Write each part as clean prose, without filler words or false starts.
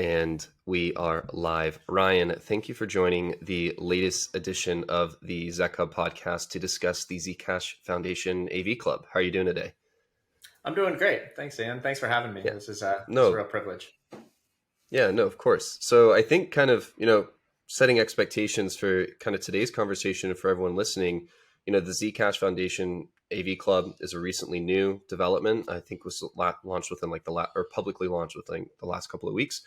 And we are live. Ryan, thank you for joining the latest edition of the ZecHub podcast to discuss the Zcash Foundation AV Club. How are you doing today? I'm doing great. Thanks, Ian. Thanks for having me. Yeah. This is a No. real privilege. Yeah, no, of course. So I think kind of, setting expectations for kind of today's conversation for everyone listening, the Zcash Foundation AV Club is a recently new development. I think was launched within like or publicly launched within the last couple of weeks.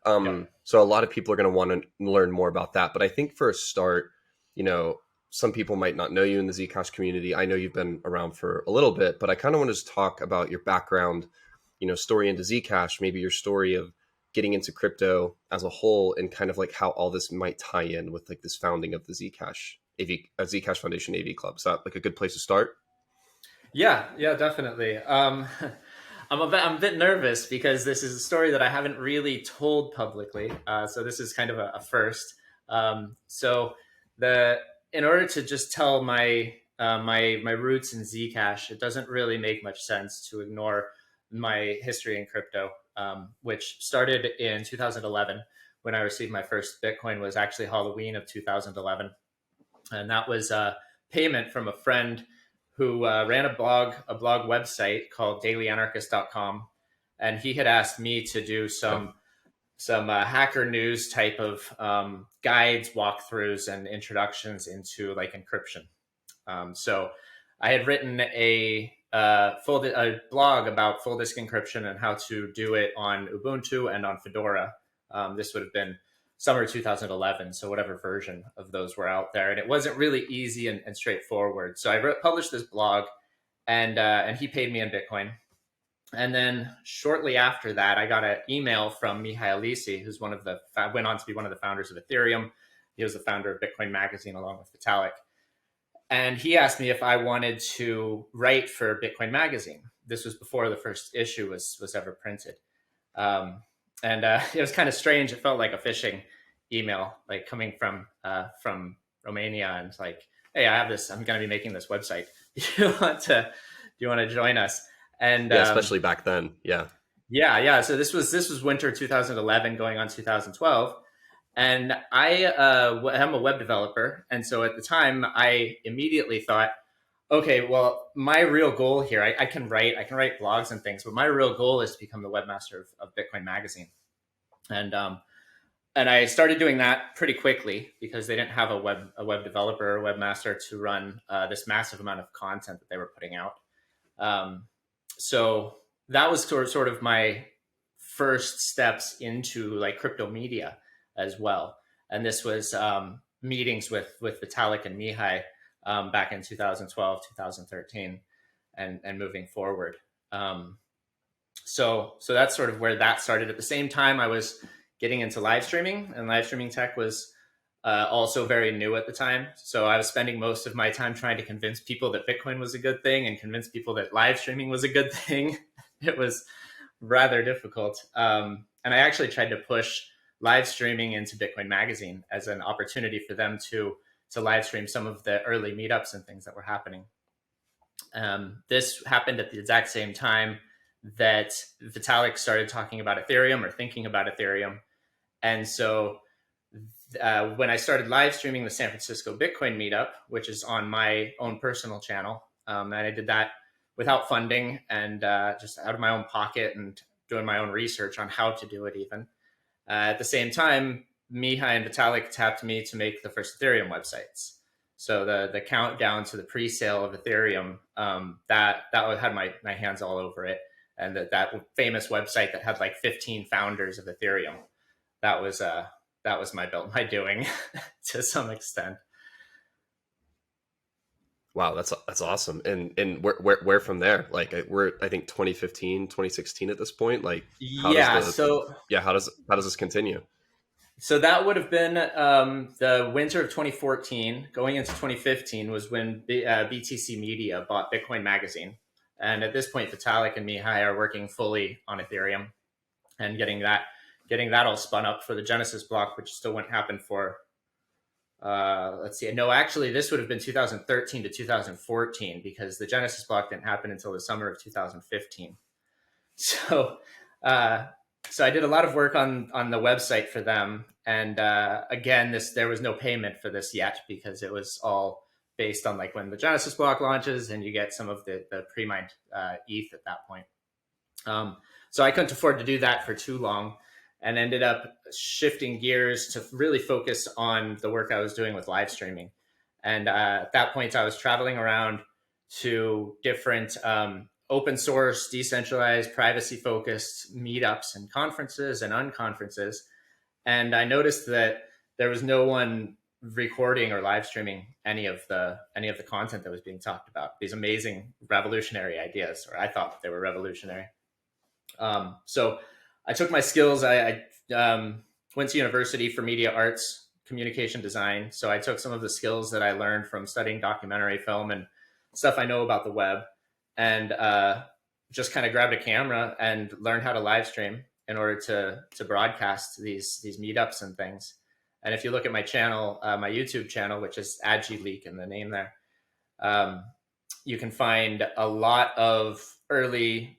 Yep. So a lot of people are going to want to learn more about that. But I think for a start, some people might not know you in the Zcash community. I know you've been around for a little bit, but I kind of want to just talk about your background, story into Zcash, maybe your story of getting into crypto as a whole, and kind of like how all this might tie in with like this founding of the Zcash Foundation AV Club. Is that like a good place to start? Yeah, definitely. I'm a bit nervous because this is a story that I haven't really told publicly. So this is kind of a first. So in order to just tell my roots in Zcash, it doesn't really make much sense to ignore my history in crypto, which started in 2011 when I received my first Bitcoin. Was actually Halloween of 2011, and that was a payment from a friend who ran a blog website called dailyanarchist.com, and he had asked me to do some hacker news type of guides, walkthroughs, and introductions into like encryption. So I had written a blog about full disk encryption and how to do it on Ubuntu and on Fedora. This would have been summer 2011, so whatever version of those were out there, and it wasn't really easy and straightforward. So I published this blog, and he paid me in Bitcoin. And then shortly after that, I got an email from Mihai Alisi, who's went on to be one of the founders of Ethereum. He was the founder of Bitcoin Magazine along with Vitalik. And he asked me if I wanted to write for Bitcoin Magazine. This was before the first issue was ever printed. And it was kind of strange. It felt like a phishing email, like coming from Romania, and it's like, "Hey, I have this. I'm going to be making this website. Do you want to join us?" And yeah, especially back then. Yeah. So this was winter 2011, going on 2012, and I'm a web developer, and so at the time, I immediately thought, okay, well, my real goal here, I can write blogs and things, but my real goal is to become the webmaster of Bitcoin Magazine. And I started doing that pretty quickly because they didn't have a web developer or webmaster to run this massive amount of content that they were putting out. So that was sort of my first steps into like crypto media as well. And this was meetings with Vitalik and Mihai back in 2012, 2013, and moving forward. So that's sort of where that started. At the same time, I was getting into live streaming, and live streaming tech was also very new at the time. So I was spending most of my time trying to convince people that Bitcoin was a good thing and convince people that live streaming was a good thing. It was rather difficult. And I actually tried to push live streaming into Bitcoin Magazine as an opportunity for them to live stream some of the early meetups and things that were happening. This happened at the exact same time that Vitalik started talking about Ethereum or thinking about Ethereum. And so when I started live streaming the San Francisco Bitcoin meetup, which is on my own personal channel, and I did that without funding and just out of my own pocket and doing my own research on how to do it even. At the same time, Mihai and Vitalik tapped me to make the first Ethereum websites. So the countdown to the pre-sale of Ethereum, that had my hands all over it. And that famous website that had like 15 founders of Ethereum, that was my doing to some extent. Wow, that's awesome. And where from there? Like we're I think 2015, 2016 at this point. Like how does this continue? So that would have been the winter of 2014, going into 2015 was when BTC Media bought Bitcoin Magazine. And at this point, Vitalik and Mihai are working fully on Ethereum and getting that all spun up for the Genesis block, which still wouldn't happen for, let's see. No, actually, this would have been 2013 to 2014 because the Genesis block didn't happen until the summer of 2015. So So I did a lot of work on the website for them, and again, there was no payment for this yet because it was all based on like when the Genesis block launches, and you get some of the pre-mined ETH at that point. So I couldn't afford to do that for too long, and ended up shifting gears to really focus on the work I was doing with live streaming. And at that point, I was traveling around to different open source, decentralized, privacy focused meetups and conferences and unconferences. And I noticed that there was no one recording or live streaming any of the content that was being talked about. These amazing revolutionary ideas, or I thought they were revolutionary. So I took my skills. I went to university for media arts, communication design. So I took some of the skills that I learned from studying documentary film and stuff I know about the web, and just kind of grabbed a camera and learned how to live stream in order to broadcast these meetups and things. And if you look at my channel, my YouTube channel, which is AdjyLeak in the name there, um, you can find a lot of early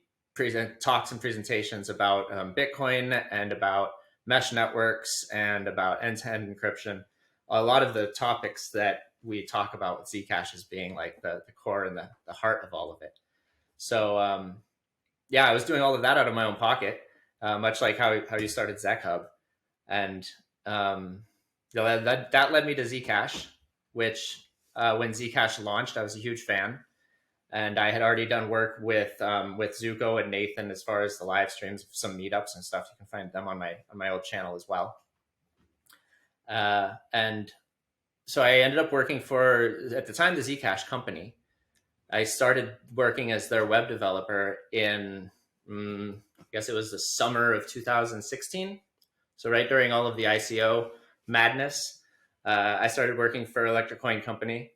talks and presentations about Bitcoin and about mesh networks and about end-to-end encryption. A lot of the topics that we talk about with Zcash as being like the core and the heart of all of it. So yeah, I was doing all of that out of my own pocket, much like how you started ZecHub. And that led me to Zcash, which when Zcash launched, I was a huge fan, and I had already done work with Zuko and Nathan as far as the live streams, some meetups and stuff. You can find them on my old channel as well. And so I ended up working for, at the time, the Zcash company. I started working as their web developer in, I guess it was the summer of 2016. So right during all of the ICO madness, I started working for Electric Coin Company.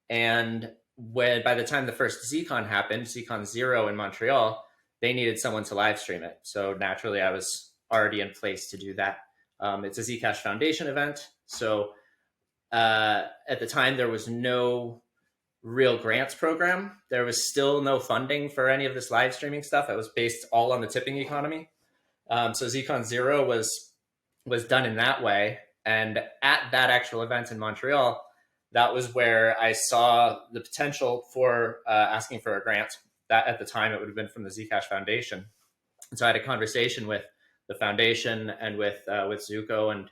And by the time the first ZCon happened, ZCon 0 in Montreal, they needed someone to live stream it. So naturally, I was already in place to do that. It's a Zcash Foundation event. So at the time, there was no real grants program. There was still no funding for any of this live streaming stuff. It was based all on the tipping economy. So ZCon 0 was done in that way. And at that actual event in Montreal, that was where I saw the potential for asking for a grant. That at the time it would have been from the Zcash Foundation. And so I had a conversation with the foundation and with Zuko, and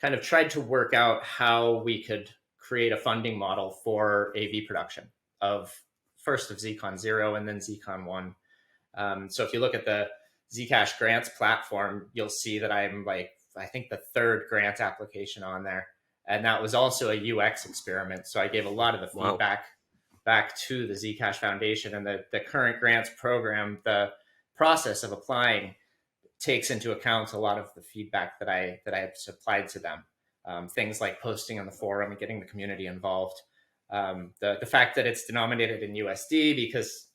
kind of tried to work out how we could create a funding model for AV production of first of ZCon 0 and then ZCon 1. So if you look at the Zcash grants platform, you'll see that I'm like, I think the third grant application on there. And that was also a UX experiment. So I gave a lot of the feedback back to the Zcash Foundation, and the current grants program. The process of applying takes into account a lot of the feedback that I have supplied to them. Things like posting on the forum and getting the community involved. The fact that it's denominated in USD because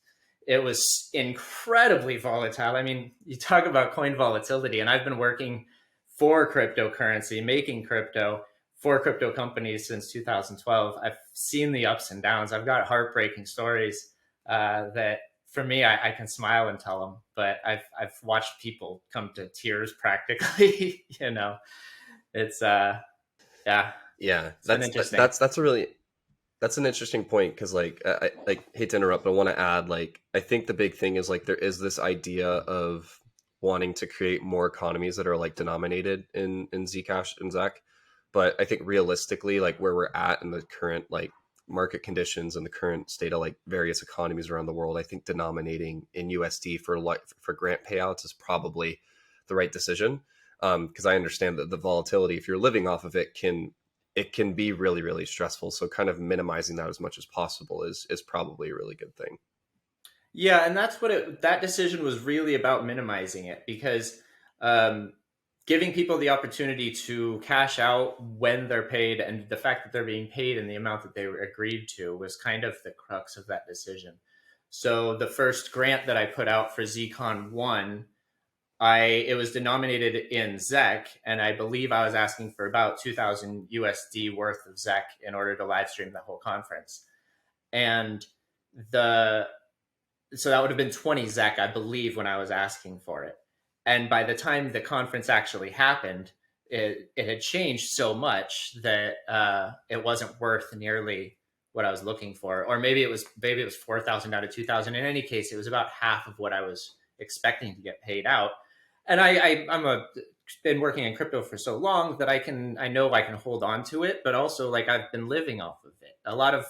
it was incredibly volatile. I mean, you talk about coin volatility, and I've been working for cryptocurrency, making crypto for crypto companies since 2012. I've seen the ups and downs. I've got heartbreaking stories that, for me, I can smile and tell them, but I've watched people come to tears practically. It's yeah, Yeah, it's been interesting. that's an interesting point, because like I like, hate to interrupt, but I want to add, like, I think the big thing is like there is this idea of wanting to create more economies that are like denominated in Zcash and Zec, but I think realistically, like where we're at in the current like market conditions and the current state of like various economies around the world, I think denominating in USD for grant payouts is probably the right decision, because I understand that the volatility, if you're living off of it, can be really, really stressful. So kind of minimizing that as much as possible is probably a really good thing. Yeah, and that's what that decision was really about, minimizing it, because um, giving people the opportunity to cash out when they're paid, and the fact that they're being paid in the amount that they were agreed to, was kind of the crux of that decision. So the first grant that I put out for ZCon 1, it was denominated in ZEC, and I believe I was asking for about 2,000 USD worth of ZEC in order to live stream the whole conference. And the so that would have been 20 ZEC, I believe, when I was asking for it. And by the time the conference actually happened, it had changed so much that it wasn't worth nearly what I was looking for. Or maybe it was 4,000 out of 2,000. In any case, it was about half of what I was expecting to get paid out. And I'm a been working in crypto for so long that I know I can hold on to it, but also like I've been living off of it. A lot of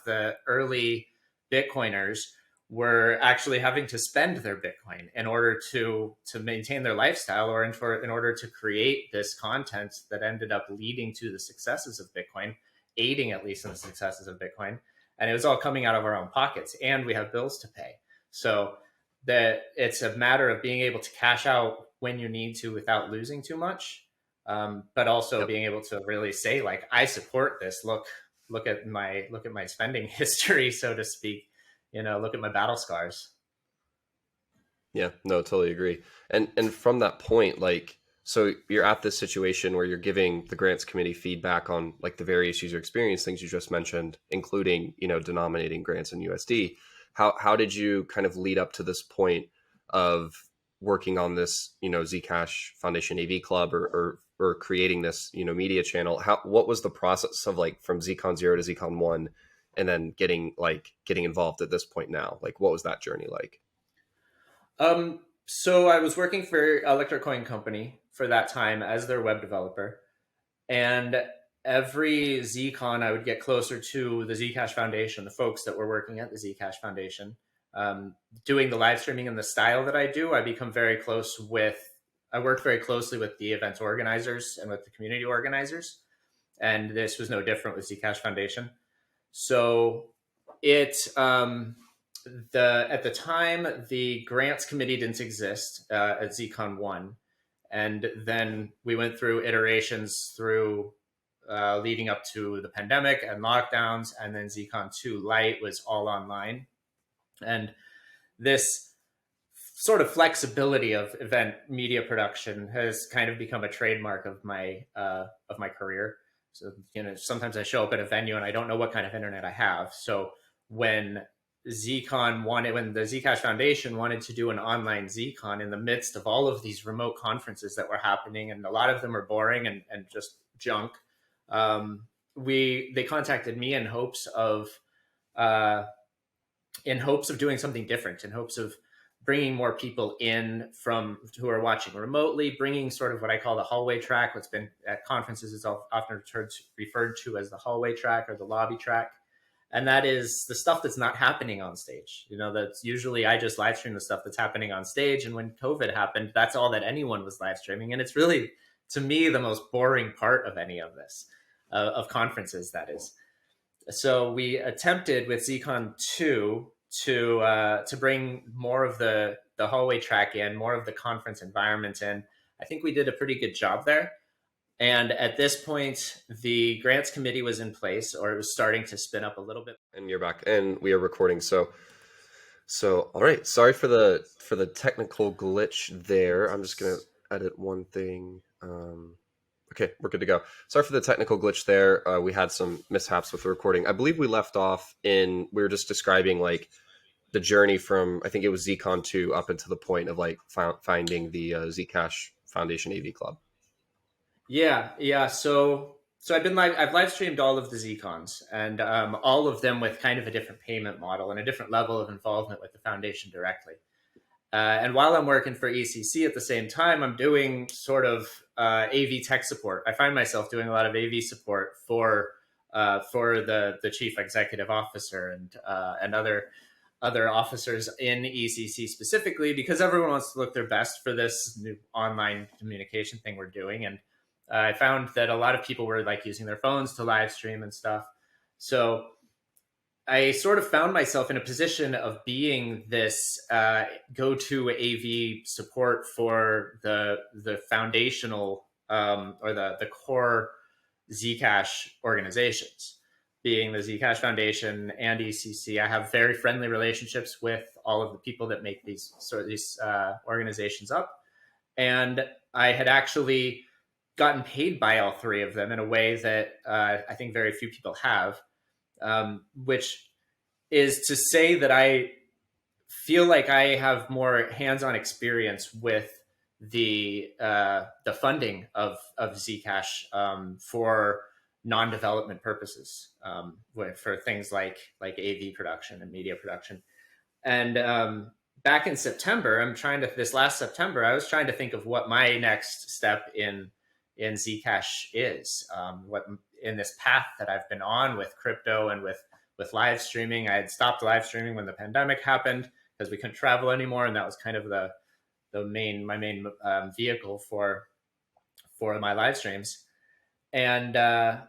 the early Bitcoiners were actually having to spend their Bitcoin in order to maintain their lifestyle, or in order to create this content that ended up leading to the successes of Bitcoin, aiding at least in the successes of Bitcoin. And it was all coming out of our own pockets, and we have bills to pay. So that it's a matter of being able to cash out when you need to without losing too much, but also Yep. being able to really say like, I support this. Look at my spending history, so to speak. Look at my battle scars. Yeah, no, totally agree. And from that point, like, so you're at this situation where you're giving the grants committee feedback on like the various user experience things you just mentioned, including, denominating grants in USD. How did you kind of lead up to this point of working on this, Zcash Foundation AV Club, or creating this, media channel? What was the process of like from Zcon 0 to Zcon 1, and then getting involved at this point now? Like, what was that journey like? So I was working for Electric Coin Company for that time as their web developer, and every Zcon I would get closer to the Zcash Foundation, the folks that were working at the Zcash Foundation, doing the live streaming in the style that I do. I work very closely with the event organizers and with the community organizers, and this was no different with Zcash Foundation. So it at the time the grants committee didn't exist at Zcon 1, and then we went through iterations through leading up to the pandemic and lockdowns, and then Zcon 2 Lite was all online. And this sort of flexibility of event media production has kind of become a trademark of my career. So sometimes I show up at a venue and I don't know what kind of internet I have. So when when the Zcash Foundation wanted to do an online Zcon in the midst of all of these remote conferences that were happening, and a lot of them are boring and just junk, they contacted me uh, in hopes of doing something different, in hopes of bringing more people in from who are watching remotely, bringing sort of what I call the hallway track. What's been at conferences is often referred to as the hallway track or the lobby track. And that is the stuff that's not happening on stage. That's usually I just live stream the stuff that's happening on stage. And when COVID happened, that's all that anyone was live streaming. And it's really, to me, the most boring part of any of this, of conferences, that is. So we attempted with Zcon 2 to bring more of the hallway track in, more of the conference environment in. I think we did a pretty good job there. And at this point, the grants committee was in place, or it was starting to spin up a little bit. And you're back, and we are recording. So all right. Sorry for the technical glitch there. I'm just gonna edit one thing. Okay, we're good to go. Sorry for the technical glitch there. We had some mishaps with the recording. I believe we left off we were just describing like the journey from, I think it was Zcon 2 up until the point of like finding the Zcash Foundation AV Club. Yeah. So I've live streamed all of the Zcons, and all of them with kind of a different payment model and a different level of involvement with the foundation directly. And while I'm working for ECC at the same time, I'm doing sort of AV tech support. I find myself doing a lot of AV support for the chief executive officer and other officers in ECC specifically, because everyone wants to look their best for this new online communication thing we're doing. And I found that a lot of people were like using their phones to live stream and stuff. So I sort of found myself in a position of being this go-to AV support for the foundational or the core Zcash organizations, being the Zcash Foundation and ECC. I have very friendly relationships with all of the people that make these organizations up, and I had actually gotten paid by all three of them in a way that I think very few people have. Which is to say that I feel like I have more hands-on experience with the funding of Zcash for non-development purposes, for things like AV production and media production. And back in September, this last September, I was trying to think of what my next step in Zcash is, what in this path that I've been on with crypto and with live streaming. I had stopped live streaming when the pandemic happened because we couldn't travel anymore, and that was kind of my main vehicle for my live streams. And I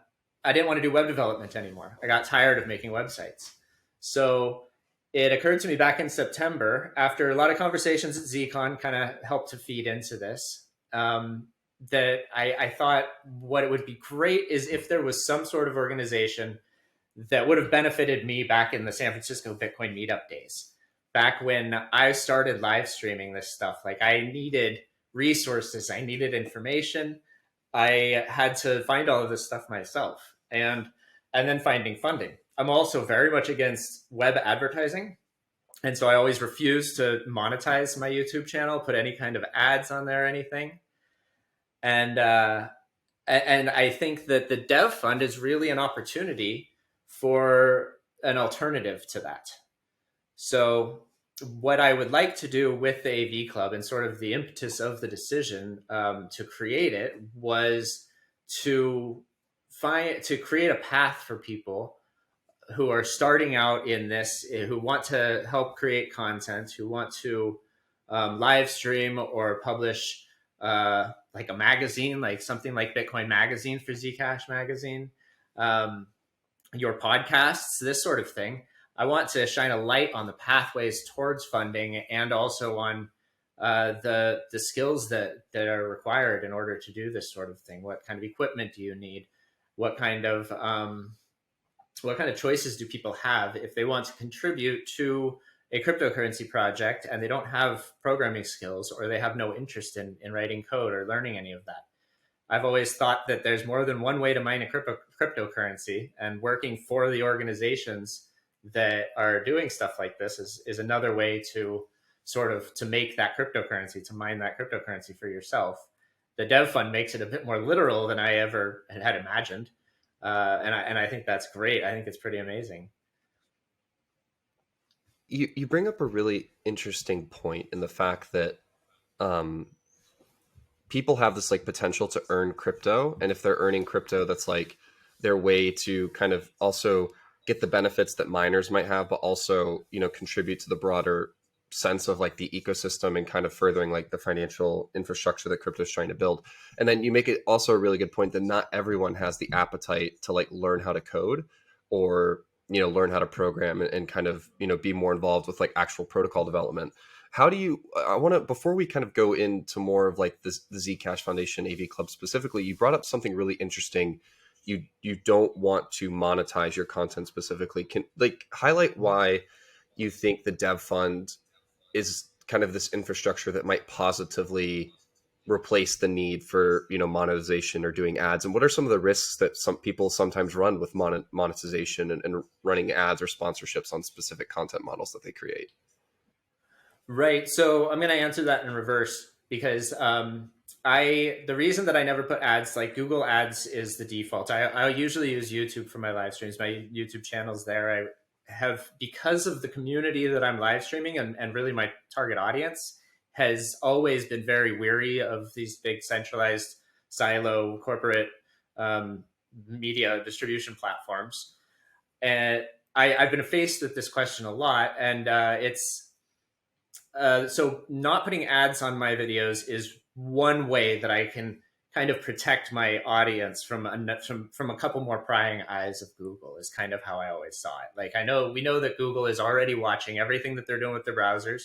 didn't want to do web development anymore. I got tired of making websites. So it occurred to me back in September, after a lot of conversations at ZCon kind of helped to feed into this, that I thought what it would be great is if there was some sort of organization that would have benefited me back in the San Francisco Bitcoin meetup days. Back when I started live streaming this stuff, like I needed resources, I needed information. I had to find all of this stuff myself, and then finding funding. I'm also very much against web advertising. And so I always refuse to monetize my YouTube channel, put any kind of ads on there or anything. And I think that the Dev Fund is really an opportunity for an alternative to that. So what I would like to do with the AV Club, and sort of the impetus of the decision to create it, was to create a path for people who are starting out in this, who want to help create content, who want to live stream or publish like a magazine, like something like Bitcoin Magazine for Zcash Magazine, your podcasts, this sort of thing. I want to shine a light on the pathways towards funding, and also on the skills that are required in order to do this sort of thing. What kind of equipment do you need? What kind of choices do people have if they want to contribute to a cryptocurrency project and they don't have programming skills, or they have no interest in writing code or learning any of that? I've always thought that there's more than one way to mine a cryptocurrency, and working for the organizations that are doing stuff like this is another way to sort of to make that cryptocurrency, to mine that cryptocurrency for yourself. The Dev Fund makes it a bit more literal than I ever had imagined. And I think that's great. I think it's pretty amazing. You bring up a really interesting point in the fact that people have this like potential to earn crypto, and if they're earning crypto, that's like their way to kind of also get the benefits that miners might have, but also, you know, contribute to the broader sense of like the ecosystem and kind of furthering like the financial infrastructure that crypto is trying to build. And then you make it also a really good point that not everyone has the appetite to like learn how to code, or, you know, learn how to program and kind of, you know, be more involved with like actual protocol development. How do you, I want to, before we kind of go into more of like the Zcash Foundation AV Club specifically, you brought up something really interesting. You don't want to monetize your content specifically. Can like highlight why you think the Dev Fund is kind of this infrastructure that might positively replace the need for, you know, monetization or doing ads, and what are some of the risks that some people sometimes run with monetization and running ads or sponsorships on specific content models that they create? Right. So I'm going to answer that in reverse, because the reason that I never put ads, like Google Ads is the default. I usually use YouTube for my live streams. My YouTube channel's there. I have, because of the community that I'm live streaming, and really my target audience has always been very weary of these big centralized silo corporate media distribution platforms. And I've been faced with this question a lot, and so not putting ads on my videos is one way that I can kind of protect my audience from a couple more prying eyes of Google, is kind of how I always saw it. Like, we know that Google is already watching everything that they're doing with their browsers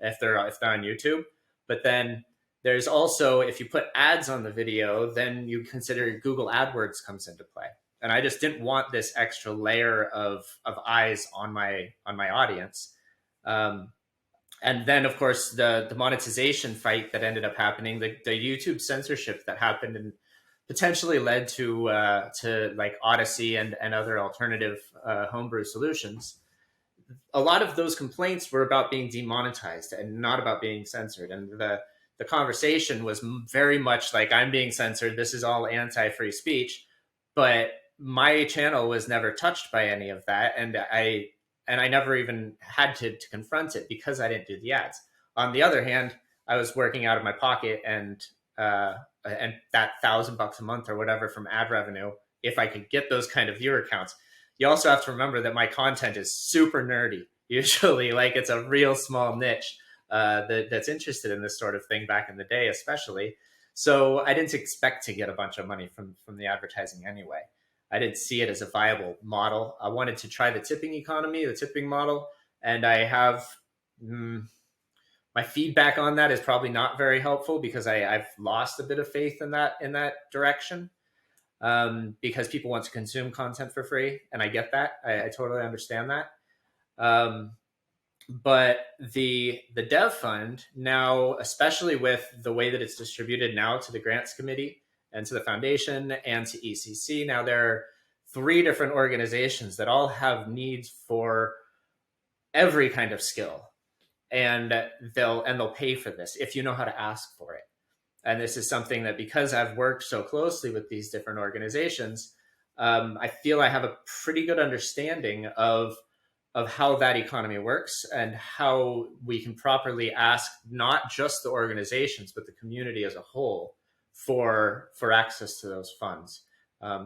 if they're on YouTube, but then there's also, if you put ads on the video, then you consider Google AdWords comes into play. And I just didn't want this extra layer of eyes on my audience. And then, of course, the monetization fight that ended up happening, the YouTube censorship that happened and potentially led to like Odyssey and other alternative homebrew solutions. A lot of those complaints were about being demonetized and not about being censored. And the the conversation was very much like, I'm being censored. This is all anti-free speech, but my channel was never touched by any of that, and I never even had to confront it because I didn't do the ads. On the other hand, I was working out of my pocket, and that $1,000 a month or whatever from ad revenue, if I could get those kind of viewer counts. You also have to remember that my content is super nerdy. Usually, like, it's a real small niche that's interested in this sort of thing back in the day, especially. So I didn't expect to get a bunch of money from the advertising anyway. I didn't see it as a viable model. I wanted to try the tipping economy, the tipping model, and I have my feedback on that is probably not very helpful because I've lost a bit of faith in that direction, because people want to consume content for free, and I get that. I totally understand that. But the dev fund now, especially with the way that it's distributed now to the grants committee and to the foundation and to ECC, now there are 3 different organizations that all have needs for every kind of skill, and they'll pay for this if you know how to ask for it. And this is something that, because I've worked so closely with these different organizations, I feel I have a pretty good understanding of how that economy works and how we can properly ask not just the organizations but the community as a whole for access to those funds.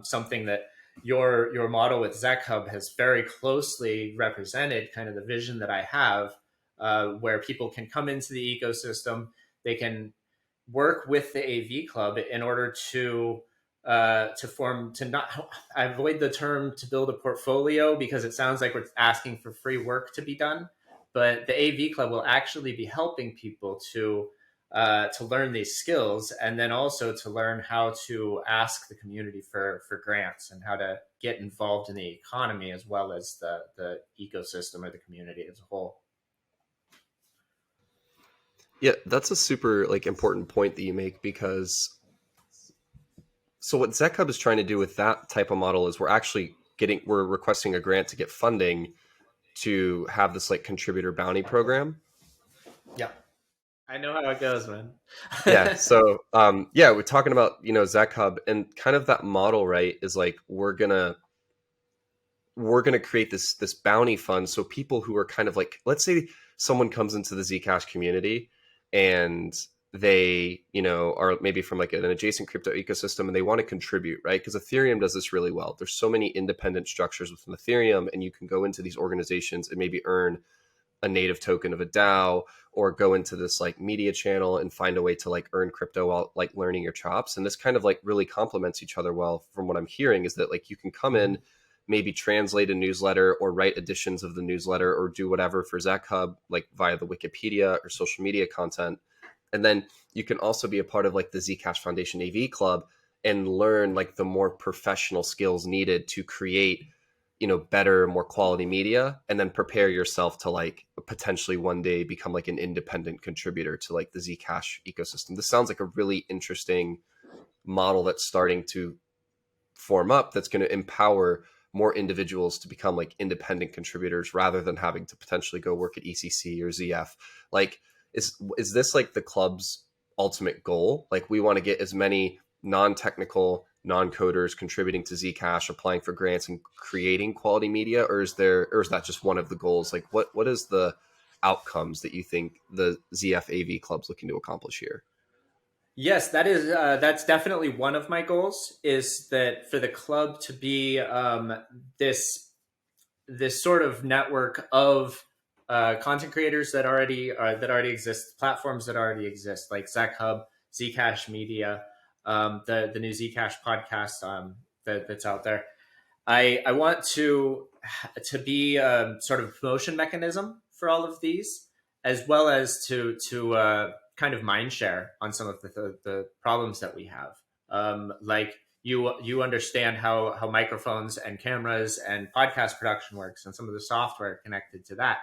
Something that your model with ZecHub has very closely represented, kind of the vision that I have, where people can come into the ecosystem, they can work with the AV Club in order to not, I avoid the term to build a portfolio because it sounds like we're asking for free work to be done, but the AV Club will actually be helping people to learn these skills, and then also to learn how to ask the community for grants and how to get involved in the economy as well as the ecosystem or the community as a whole. Yeah, that's a super like important point that you make, because so what ZecHub is trying to do with that type of model is we're requesting a grant to get funding to have this like contributor bounty program. Yeah, I know how it goes, man. Yeah. So yeah, we're talking about, ZecHub, and kind of that model, right, is like we're gonna create this bounty fund. So people who are kind of like, let's say someone comes into the Zcash community and they, are maybe from like an adjacent crypto ecosystem and they want to contribute, right? Because Ethereum does this really well. There's so many independent structures within Ethereum, and you can go into these organizations and maybe earn a native token of a DAO, or go into this like media channel and find a way to like earn crypto while like learning your chops. And this kind of like really complements each other well. From what I'm hearing is that like you can come in, maybe translate a newsletter or write editions of the newsletter or do whatever for ZecHub, like via the Wikipedia or social media content. And then you can also be a part of like the Zcash Foundation AV Club and learn like the more professional skills needed to create, better, more quality media, and then prepare yourself to like potentially one day become like an independent contributor to like the Zcash ecosystem. This sounds like a really interesting model that's starting to form up, that's going to empower more individuals to become like independent contributors rather than having to potentially go work at ECC or ZF. Like, is this like the club's ultimate goal? Like, we want to get as many non-technical, non-coders contributing to Zcash, applying for grants and creating quality media, or is that just one of the goals? Like, what is the outcomes that you think the ZFAV Club's looking to accomplish here? Yes, that's definitely one of my goals. Is that for the club to be this sort of network of content creators that already exist, platforms that already exist, like ZecHub, Zcash Media, the new Zcash podcast that's out there. I want to be a sort of promotion mechanism for all of these, as well as to kind of mind share on some of the problems that we have. Like, you understand how microphones and cameras and podcast production works and some of the software connected to that.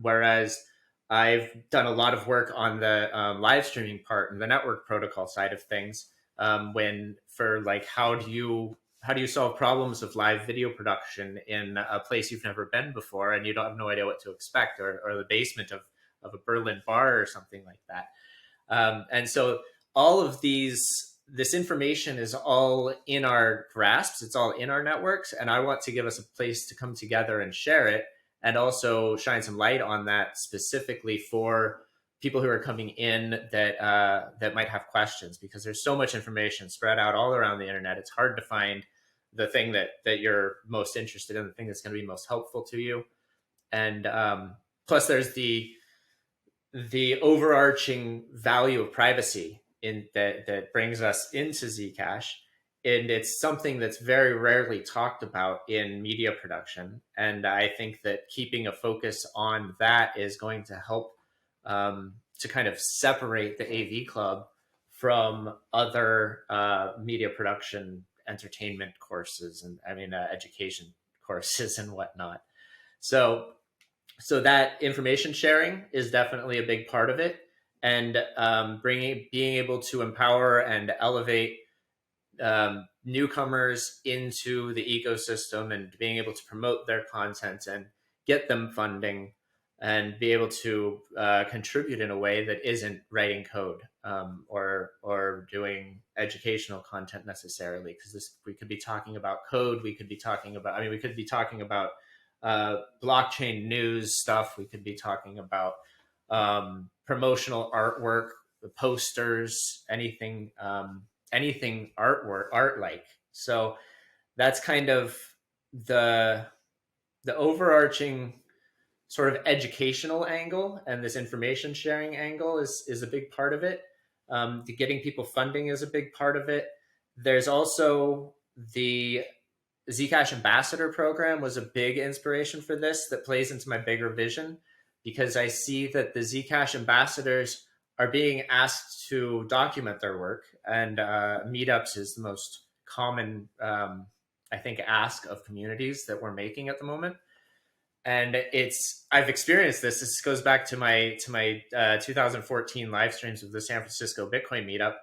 Whereas I've done a lot of work on the live streaming part and the network protocol side of things. When for like, how do you solve problems of live video production in a place you've never been before and you don't have no idea what to expect, or the basement of a Berlin bar or something like that. And so all of this information is all in our grasps. It's all in our networks. And I want to give us a place to come together and share it, and also shine some light on that specifically for people who are coming in that might have questions, because there's so much information spread out all around the internet. It's hard to find the thing that you're most interested in, the thing that's going to be most helpful to you. And plus, there's the overarching value of privacy in that brings us into Zcash, and it's something that's very rarely talked about in media production. And I think that keeping a focus on that is going to help to kind of separate the AV Club from other media production, entertainment courses, and education courses and whatnot. So that information sharing is definitely a big part of it, and being able to empower and elevate newcomers into the ecosystem, and being able to promote their content and get them funding, and be able to contribute in a way that isn't writing code or doing educational content necessarily. Because we could be talking about code, we could be talking about blockchain news stuff. We could be talking about promotional artwork, posters, anything art like. So that's kind of the overarching sort of educational angle, and this information sharing angle is a big part of it. Getting people funding is a big part of it. There's also the Zcash Ambassador program was a big inspiration for this, that plays into my bigger vision, because I see that the Zcash ambassadors are being asked to document their work, and meetups is the most common, I think, ask of communities that we're making at the moment. And I've experienced this. This goes back to my 2014 live streams of the San Francisco Bitcoin meetup.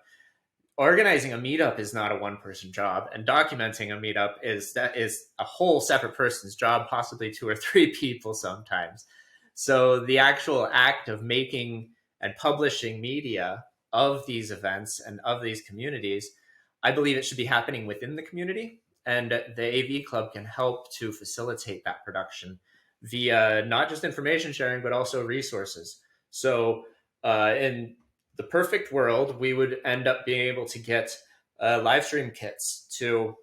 Organizing a meetup is not a one-person job, and documenting a meetup is a whole separate person's job, possibly 2 or 3 people sometimes. So the actual act of making and publishing media of these events and of these communities, I believe it should be happening within the community, and the AV Club can help to facilitate that production via not just information sharing, but also resources. So in the perfect world, we would end up being able to get live stream kits to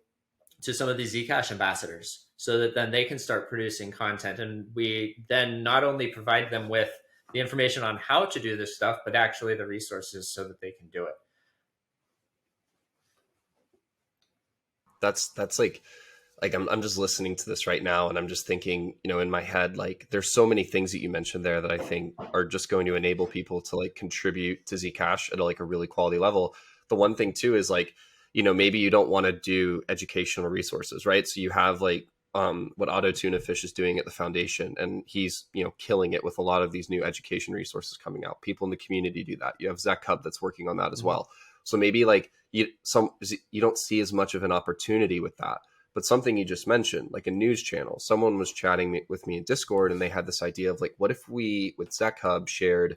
some of these Zcash ambassadors, so that then they can start producing content, and we then not only provide them with the information on how to do this stuff, but actually the resources so that they can do it. That's like I'm just listening to this right now, and I'm just thinking, in my head, like, there's so many things that you mentioned there that I think are just going to enable people to like contribute to Zcash at like a really quality level. The one thing too is like, maybe you don't want to do educational resources, right? So you have like what Otto Tunafish is doing at the foundation, and he's killing it with a lot of these new education resources coming out. People in the community do that. You have ZecHub that's working on that as well. So maybe like you don't see as much of an opportunity with that. But something you just mentioned, like a news channel, someone was chatting with me in Discord, and they had this idea of like, what if we with ZecHub shared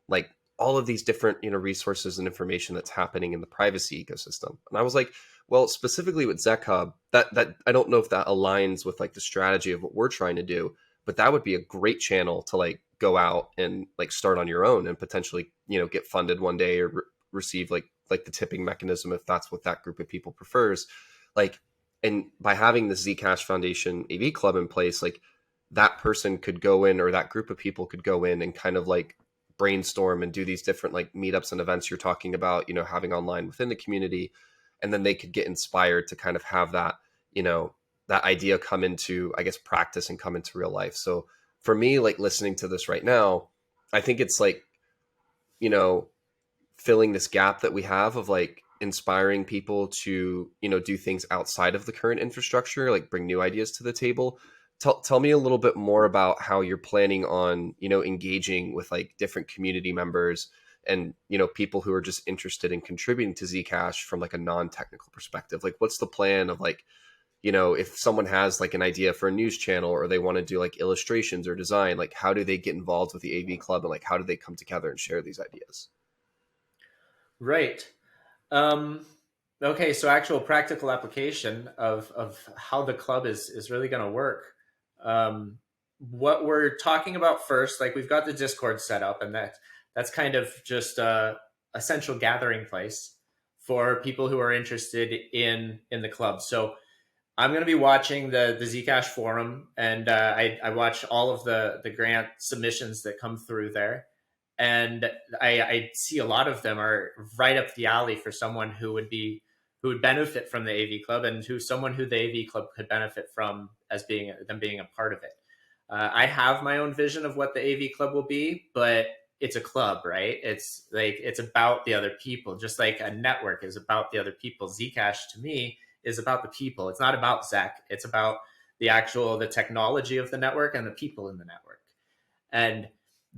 like all of these different resources and information that's happening in the privacy ecosystem? And I was like, well, specifically with ZecHub, that I don't know if that aligns with like the strategy of what we're trying to do, but that would be a great channel to like go out and like start on your own, and potentially get funded one day, or receive like the tipping mechanism if that's what that group of people prefers. Like, and by having the Zcash Foundation AV Club in place, like that person could go in, or that group of people could go in and kind of like brainstorm and do these different like meetups and events you're talking about, having online within the community. And then they could get inspired to kind of have that, that idea come into, I guess, practice and come into real life. So for me, like listening to this right now, I think it's like, filling this gap that we have of like inspiring people to do things outside of the current infrastructure, like bring new ideas to the table. Tell me a little bit more about how you're planning on engaging with like different community members and people who are just interested in contributing to Zcash from like a non-technical perspective. Like, what's the plan of like, if someone has like an idea for a news channel, or they want to do like illustrations or design, like how do they get involved with the AV Club, and like how do they come together and share these ideas? Right. Um, okay, so actual practical application of how the club is really going to work. Um, what we're talking about first, like we've got the Discord set up, and that's kind of just a central gathering place for people who are interested in the club. So I'm going to be watching the Zcash forum, and I watch all of the grant submissions that come through there, and I see a lot of them are right up the alley for someone who would benefit from the AV Club, and someone who the AV Club could benefit from as being a part of it. I have my own vision of what the AV Club will be, but it's a club, right? It's like it's about the other people, just like a network is about the other people. Zcash to me is about the people. It's not about Zec. It's about the technology of the network and the people in the network. And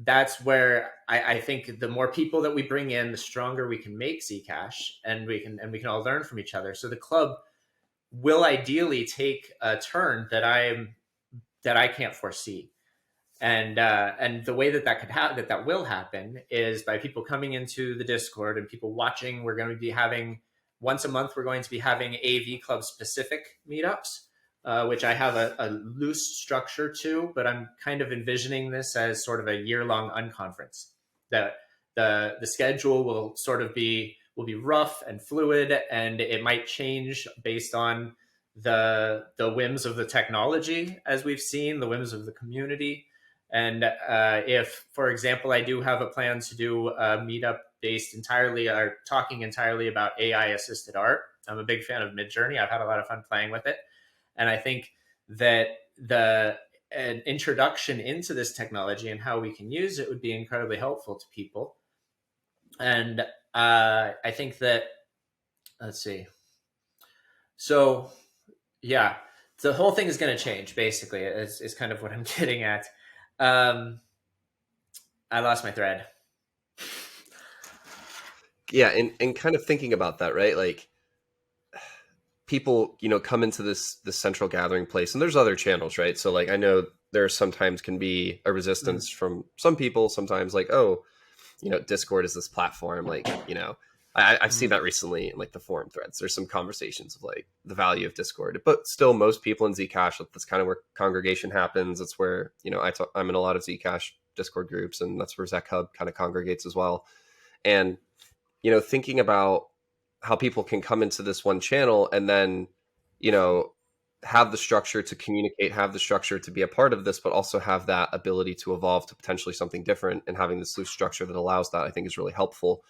that's where I think the more people that we bring in, the stronger we can make Zcash, and we can all learn from each other. So the club will ideally take a turn that I can't foresee. And the way that will happen is by people coming into the Discord and people watching. We're going to be having once a month. We're going to be having AV Club specific meetups, which I have a loose structure to, but I'm kind of envisioning this as sort of a year long unconference. That the schedule will be rough and fluid, and it might change based on the whims of the technology, as we've seen, the whims of the community. And if, for example, I do have a plan to do a meetup based entirely or talking entirely about AI assisted art, I'm a big fan of Midjourney. I've had a lot of fun playing with it. And I think that an introduction into this technology and how we can use it would be incredibly helpful to people. And I think that, let's see. So, yeah, the whole thing is going to change, basically, is kind of what I'm getting at. Um, I lost my thread. Yeah, and kind of thinking about that, right? Like people, come into this central gathering place, and there's other channels, right? So like I know there sometimes can be a resistance from some people, sometimes like, oh, Discord is this platform, like, I've seen that recently in like the forum threads. There's some conversations of like the value of Discord, but still most people in Zcash, that's kind of where congregation happens. It's where, I'm in a lot of Zcash Discord groups, and that's where ZecHub kind of congregates as well. And, thinking about how people can come into this one channel and then, have the structure to communicate, have the structure to be a part of this, but also have that ability to evolve to potentially something different, and having this loose structure that allows that, I think is really helpful.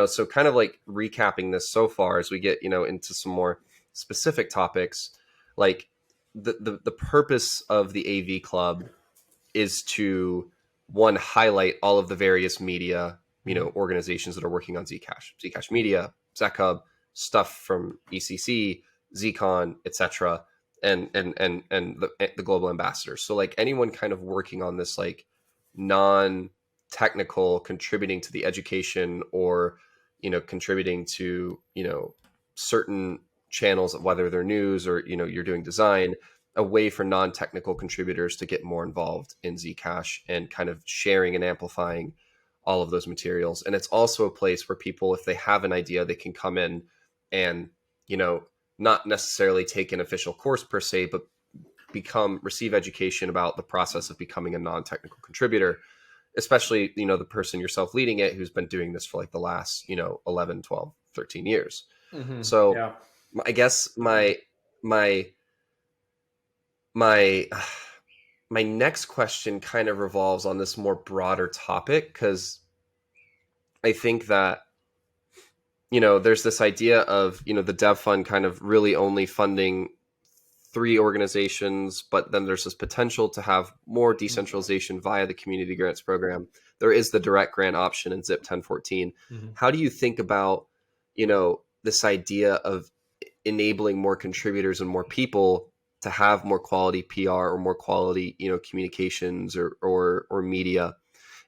So kind of like recapping this so far as we get, into some more specific topics, like the purpose of the AV Club is to, one, highlight all of the various media, organizations that are working on Zcash Media, ZecHub, stuff from ECC, Zcon, etc., and the global ambassadors. So like anyone kind of working on this like non-technical, contributing to the education, or contributing to certain channels, whether they're news or you're doing design, a way for non-technical contributors to get more involved in Zcash and kind of sharing and amplifying all of those materials. And it's also a place where people, if they have an idea, they can come in and not necessarily take an official course per se, but receive education about the process of becoming a non-technical contributor, especially, the person yourself leading it, who's been doing this for like the last, 11, 12, 13 years. Mm-hmm. So Yeah. I guess my my next question kind of revolves on this more broader topic, because I think that there's this idea of the dev fund kind of really only funding 3 organizations, but then there's this potential to have more decentralization via the community grants program. There is the direct grant option in ZIP 1014. Mm-hmm. How do you think about this idea of enabling more contributors and more people to have more quality PR or more quality communications or media,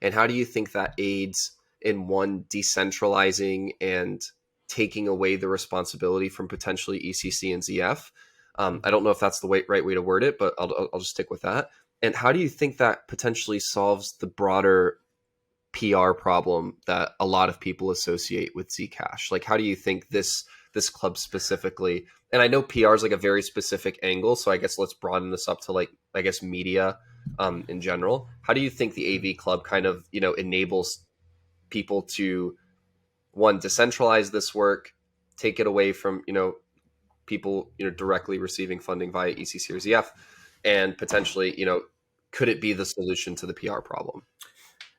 and how do you think that aids in, one, decentralizing and taking away the responsibility from potentially ECC and ZF? I don't know if that's the right way to word it, but I'll just stick with that. And how do you think that potentially solves the broader PR problem that a lot of people associate with Zcash? Like, how do you think this club specifically? And I know PR is like a very specific angle, so I guess let's broaden this up to like, I guess, media in general. How do you think the AV Club kind of, enables people to, one, decentralize this work, take it away from, people, directly receiving funding via ECC or ZF, and potentially, could it be the solution to the PR problem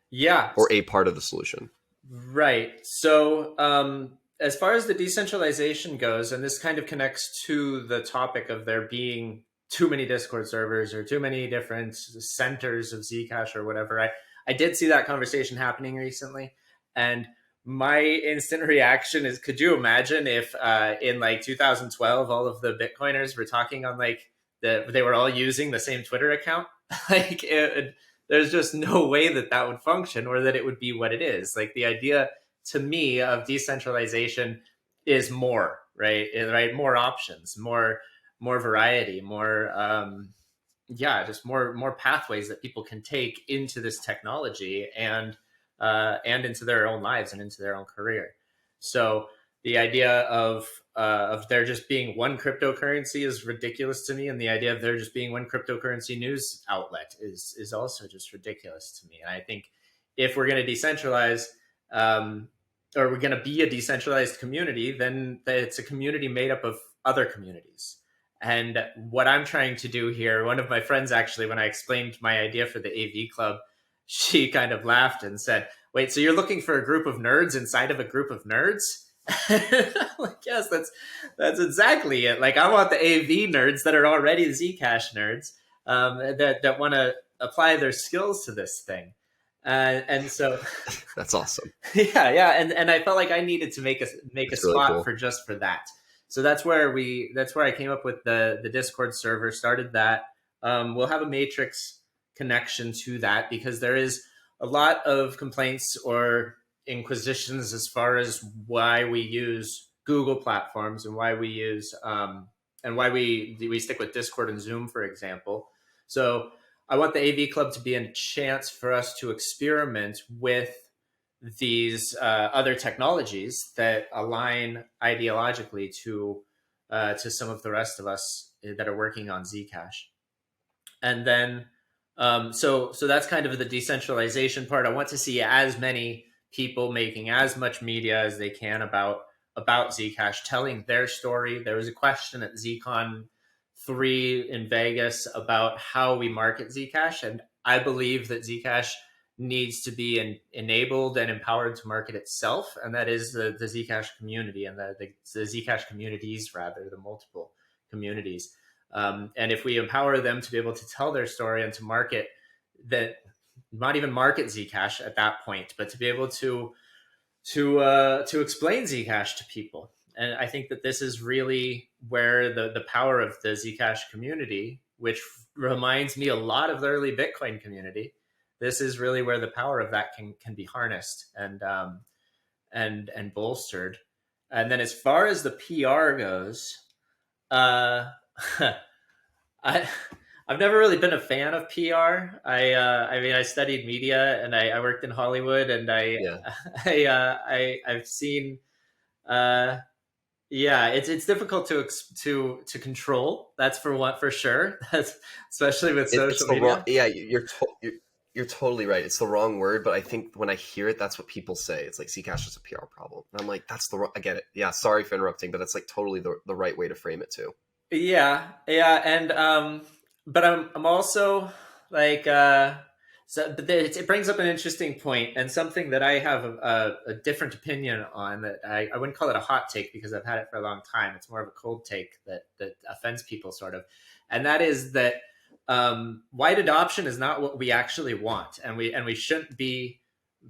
Yeah, or a part of the solution? right. So, as far as the decentralization goes, and this kind of connects to the topic of there being too many Discord servers or too many different centers of Zcash or whatever, I did see that conversation happening recently. And my instant reaction is, could you imagine if in like 2012, all of the Bitcoiners were talking on like, they were all using the same Twitter account? like, there's just no way that that would function or that it would be what it is. Like the idea to me of decentralization is more, right? Right, more options, more variety, more yeah, just more pathways that people can take into this technology and into their own lives and into their own career. So the idea of there just being one cryptocurrency is ridiculous to me, and the idea of there just being one cryptocurrency news outlet is also just ridiculous to me. And I think if we're going to decentralize, or we're going to be a decentralized community, then it's a community made up of other communities. And what I'm trying to do here, one of my friends actually, when I explained my idea for the AV Club, she kind of laughed and said, "Wait, so you're looking for a group of nerds inside of a group of nerds?" Like, yes, that's exactly it. Like, I want the AV nerds that are already Zcash nerds, that want to apply their skills to this thing. And so, That's awesome. yeah, and I felt like I needed to make a That's really spot cool. for just for that. So that's where I came up with the Discord server, started that. We'll have a matrix connection to that because there is a lot of complaints or inquisitions as far as why we use Google platforms and why we use and why we stick with Discord and Zoom, for example. So I want the AV Club to be a chance for us to experiment with these other technologies that align ideologically to some of the rest of us that are working on Zcash. And then so that's kind of the decentralization part. I want to see as many people making as much media as they can about Zcash, telling their story. There was a question at ZCon 3 in Vegas about how we market Zcash, and I believe that Zcash needs to be enabled and empowered to market itself, and that is the Zcash community and the Zcash communities, rather, the multiple communities. And if we empower them to be able to tell their story and to market that, not even market Zcash at that point, but to be able to explain Zcash to people. And I think that this is really where the power of the Zcash community, which reminds me a lot of the early Bitcoin community, this is really where the power of that can be harnessed and bolstered. And then as far as the PR goes, uh, I I've never really been a fan of PR. I mean, I studied media and I worked in Hollywood, and Yeah. I've seen yeah, it's difficult to control. That's for sure. That's especially with It's social the wrong. media. Yeah, you're totally right. It's the wrong word, but I think when I hear it, that's what people say. It's like Zcash is a PR problem, and I'm like, that's the wrong. I get it. Yeah, sorry for interrupting, but it's like totally the right way to frame it too. Yeah, and but I'm also like so, but it brings up an interesting point and something that I have a different opinion on, that I wouldn't call it a hot take because I've had it for a long time. It's more of a cold take that offends people, sort of, and that is that wide adoption is not what we actually want, and we shouldn't be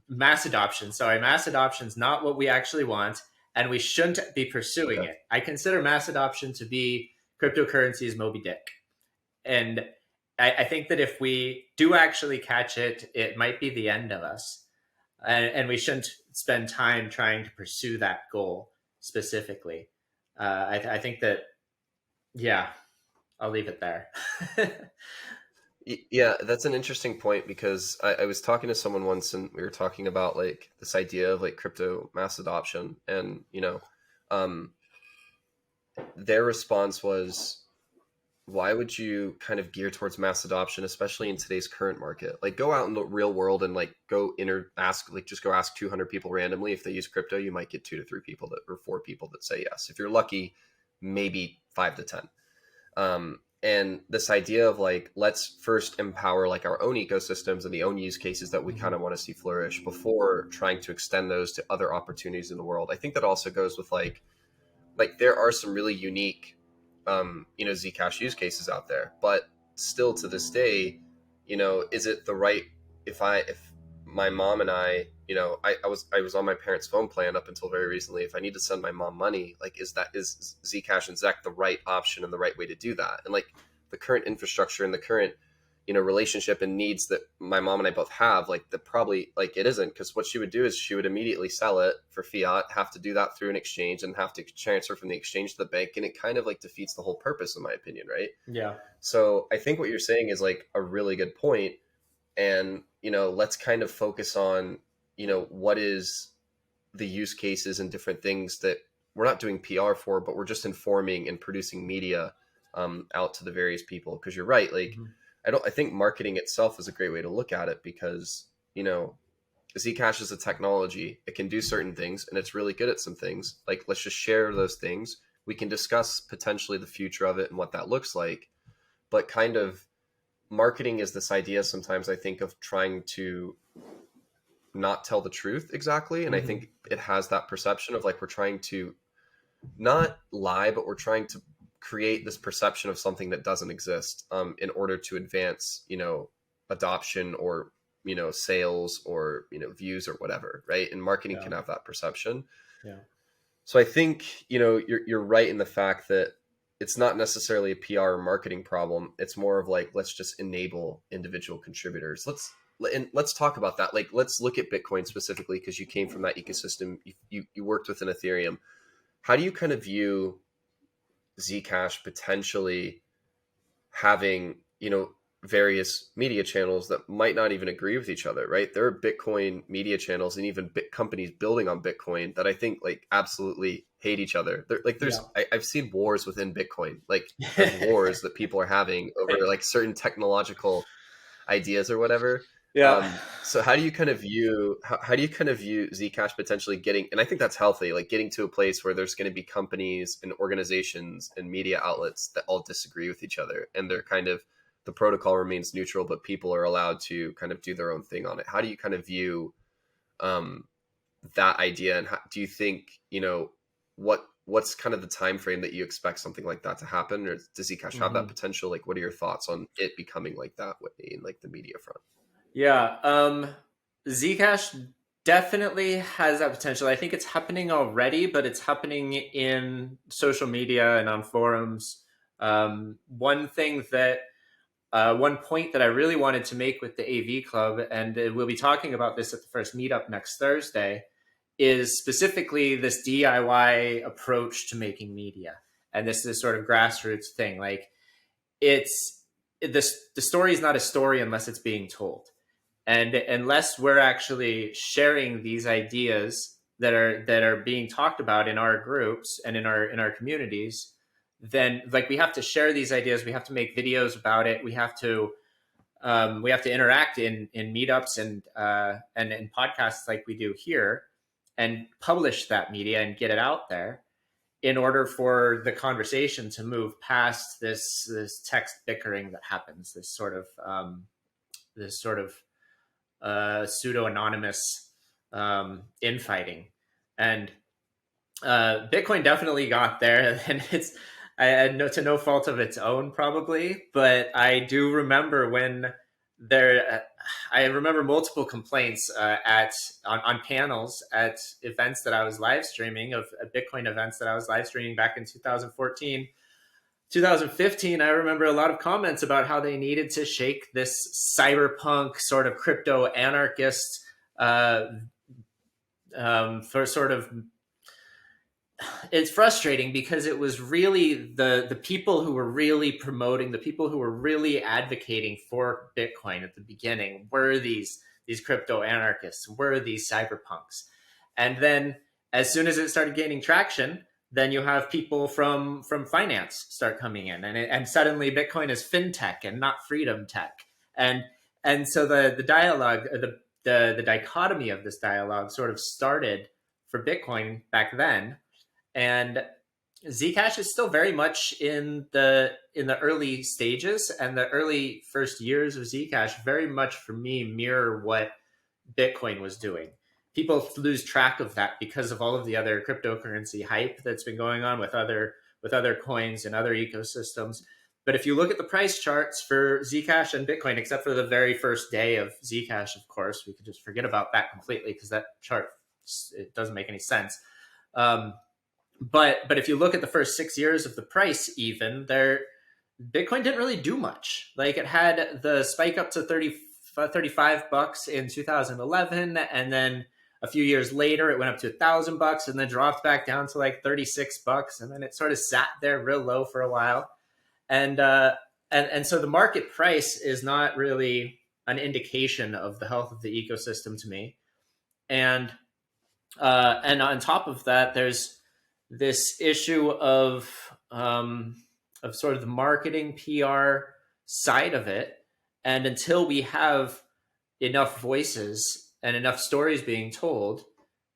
mass adoption. Sorry, mass adoption is not what we actually want, and we shouldn't be pursuing Okay. it. I consider mass adoption to be cryptocurrency's Moby Dick. And I think that if we do actually catch it, it might be the end of us. And we shouldn't spend time trying to pursue that goal specifically. I think that, yeah, I'll leave it there. Yeah, that's an interesting point because I was talking to someone once and we were talking about like this idea of like crypto mass adoption, and um, their response was, why would you kind of gear towards mass adoption, especially in today's current market? Like, go out in the real world and like just go ask 200 people randomly if they use crypto. You might get 2 to 3 people or 4 people that say yes. If you're lucky, maybe 5 to 10. And this idea of like, let's first empower like our own ecosystems and the own use cases that we kind of want to see flourish before trying to extend those to other opportunities in the world. I think that also goes with like there are some really unique Zcash use cases out there, but still to this day, is it the right, if my mom and I was on my parents' phone plan up until very recently. If I need to send my mom money, like, is Zcash and Zec the right option and the right way to do that? And like the current infrastructure and the current relationship and needs that my mom and I both have, like, the probably, like, it isn't, because what she would do is she would immediately sell it for fiat, have to do that through an exchange, and have to transfer from the exchange to the bank, and it kind of like defeats the whole purpose, in my opinion, right? Yeah. So I think what you're saying is like a really good point. And let's kind of focus on what is the use cases and different things that we're not doing PR for, but we're just informing and producing media out to the various people. Because you're right, like, Mhm. I think marketing itself is a great way to look at it, because Zcash is a technology. It can do certain things and it's really good at some things. Like, let's just share those things. We can discuss potentially the future of it and what that looks like. But kind of marketing is this idea sometimes, I think, of trying to not tell the truth exactly. And I Mhm. think it has that perception of like, we're trying to not lie, but we're trying to create this perception of something that doesn't exist, in order to advance, adoption, or sales, or views or whatever, right? And marketing Yeah. can have that perception. Yeah. So I think you're right in the fact that it's not necessarily a PR or marketing problem. It's more of like, let's just enable individual contributors. Let's talk about that. Like, let's look at Bitcoin specifically, because you came from that ecosystem. You worked within Ethereum. How do you kind of view Zcash potentially having, various media channels that might not even agree with each other, right? There are Bitcoin media channels and even companies building on Bitcoin that I think like absolutely hate each other. Yeah. I've seen wars within Bitcoin. Like, there's wars that people are having over like certain technological ideas or whatever. Yeah. So how do you kind of view Zcash potentially getting, and I think that's healthy, like getting to a place where there's going to be companies and organizations and media outlets that all disagree with each other, and they're kind of, the protocol remains neutral, but people are allowed to kind of do their own thing on it. How do you kind of view um, that idea, and how, do you think, what's kind of the time frame that you expect something like that to happen, or does Zcash have that Mhm. potential? Like, what are your thoughts on it becoming like that in like the media front? Yeah. Zcash definitely has that potential. I think it's happening already, but it's happening in social media and on forums. One point that I really wanted to make with the AV Club, and we'll be talking about this at the first meetup next Thursday, is specifically this DIY approach to making media. And this is sort of grassroots thing. Like, it's the story is not a story unless it's being told. And unless we're actually sharing these ideas that are being talked about in our groups and in our communities, then like we have to share these ideas. We have to make videos about it. We have to interact in meetups and in podcasts like we do here, and publish that media and get it out there in order for the conversation to move past this text bickering that happens. This sort of pseudo anonymous infighting. And Bitcoin definitely got there, and it's to no fault of its own, probably. But I do remember when there, I remember multiple complaints on panels at events that I was live streaming, of Bitcoin events that I was live streaming back in 2014. 2015, I remember a lot of comments about how they needed to shake this cyberpunk sort of crypto anarchist for sort of it's frustrating because it was really the people who were really promoting, the people who were really advocating for Bitcoin at the beginning were these crypto anarchists, were these cyberpunks. And then as soon as it started gaining traction, then you have people from finance start coming in, and suddenly Bitcoin is fintech and not freedom tech. And and so the dialogue, the dichotomy of this dialogue sort of started for Bitcoin back then. And Zcash is still very much in the early stages, and the early first years of Zcash very much for me mirror what Bitcoin was doing. People lose track of that because of all of the other cryptocurrency hype that's been going on with other coins and other ecosystems. But if you look at the price charts for Zcash and Bitcoin, except for the very first day of Zcash, of course, we could just forget about that completely because that chart, it doesn't make any sense. Um, but if you look at the first 6 years of the price, even there, Bitcoin didn't really do much. Like, it had the spike up to 35 bucks in 2011, and then a few years later it went up to $1,000 and then dropped back down to like 36 bucks, and then it sort of sat there real low for a while. And so the market price is not really an indication of the health of the ecosystem to me. And and on top of that, there's this issue of sort of the marketing PR side of it. And until we have enough voices and enough stories being told,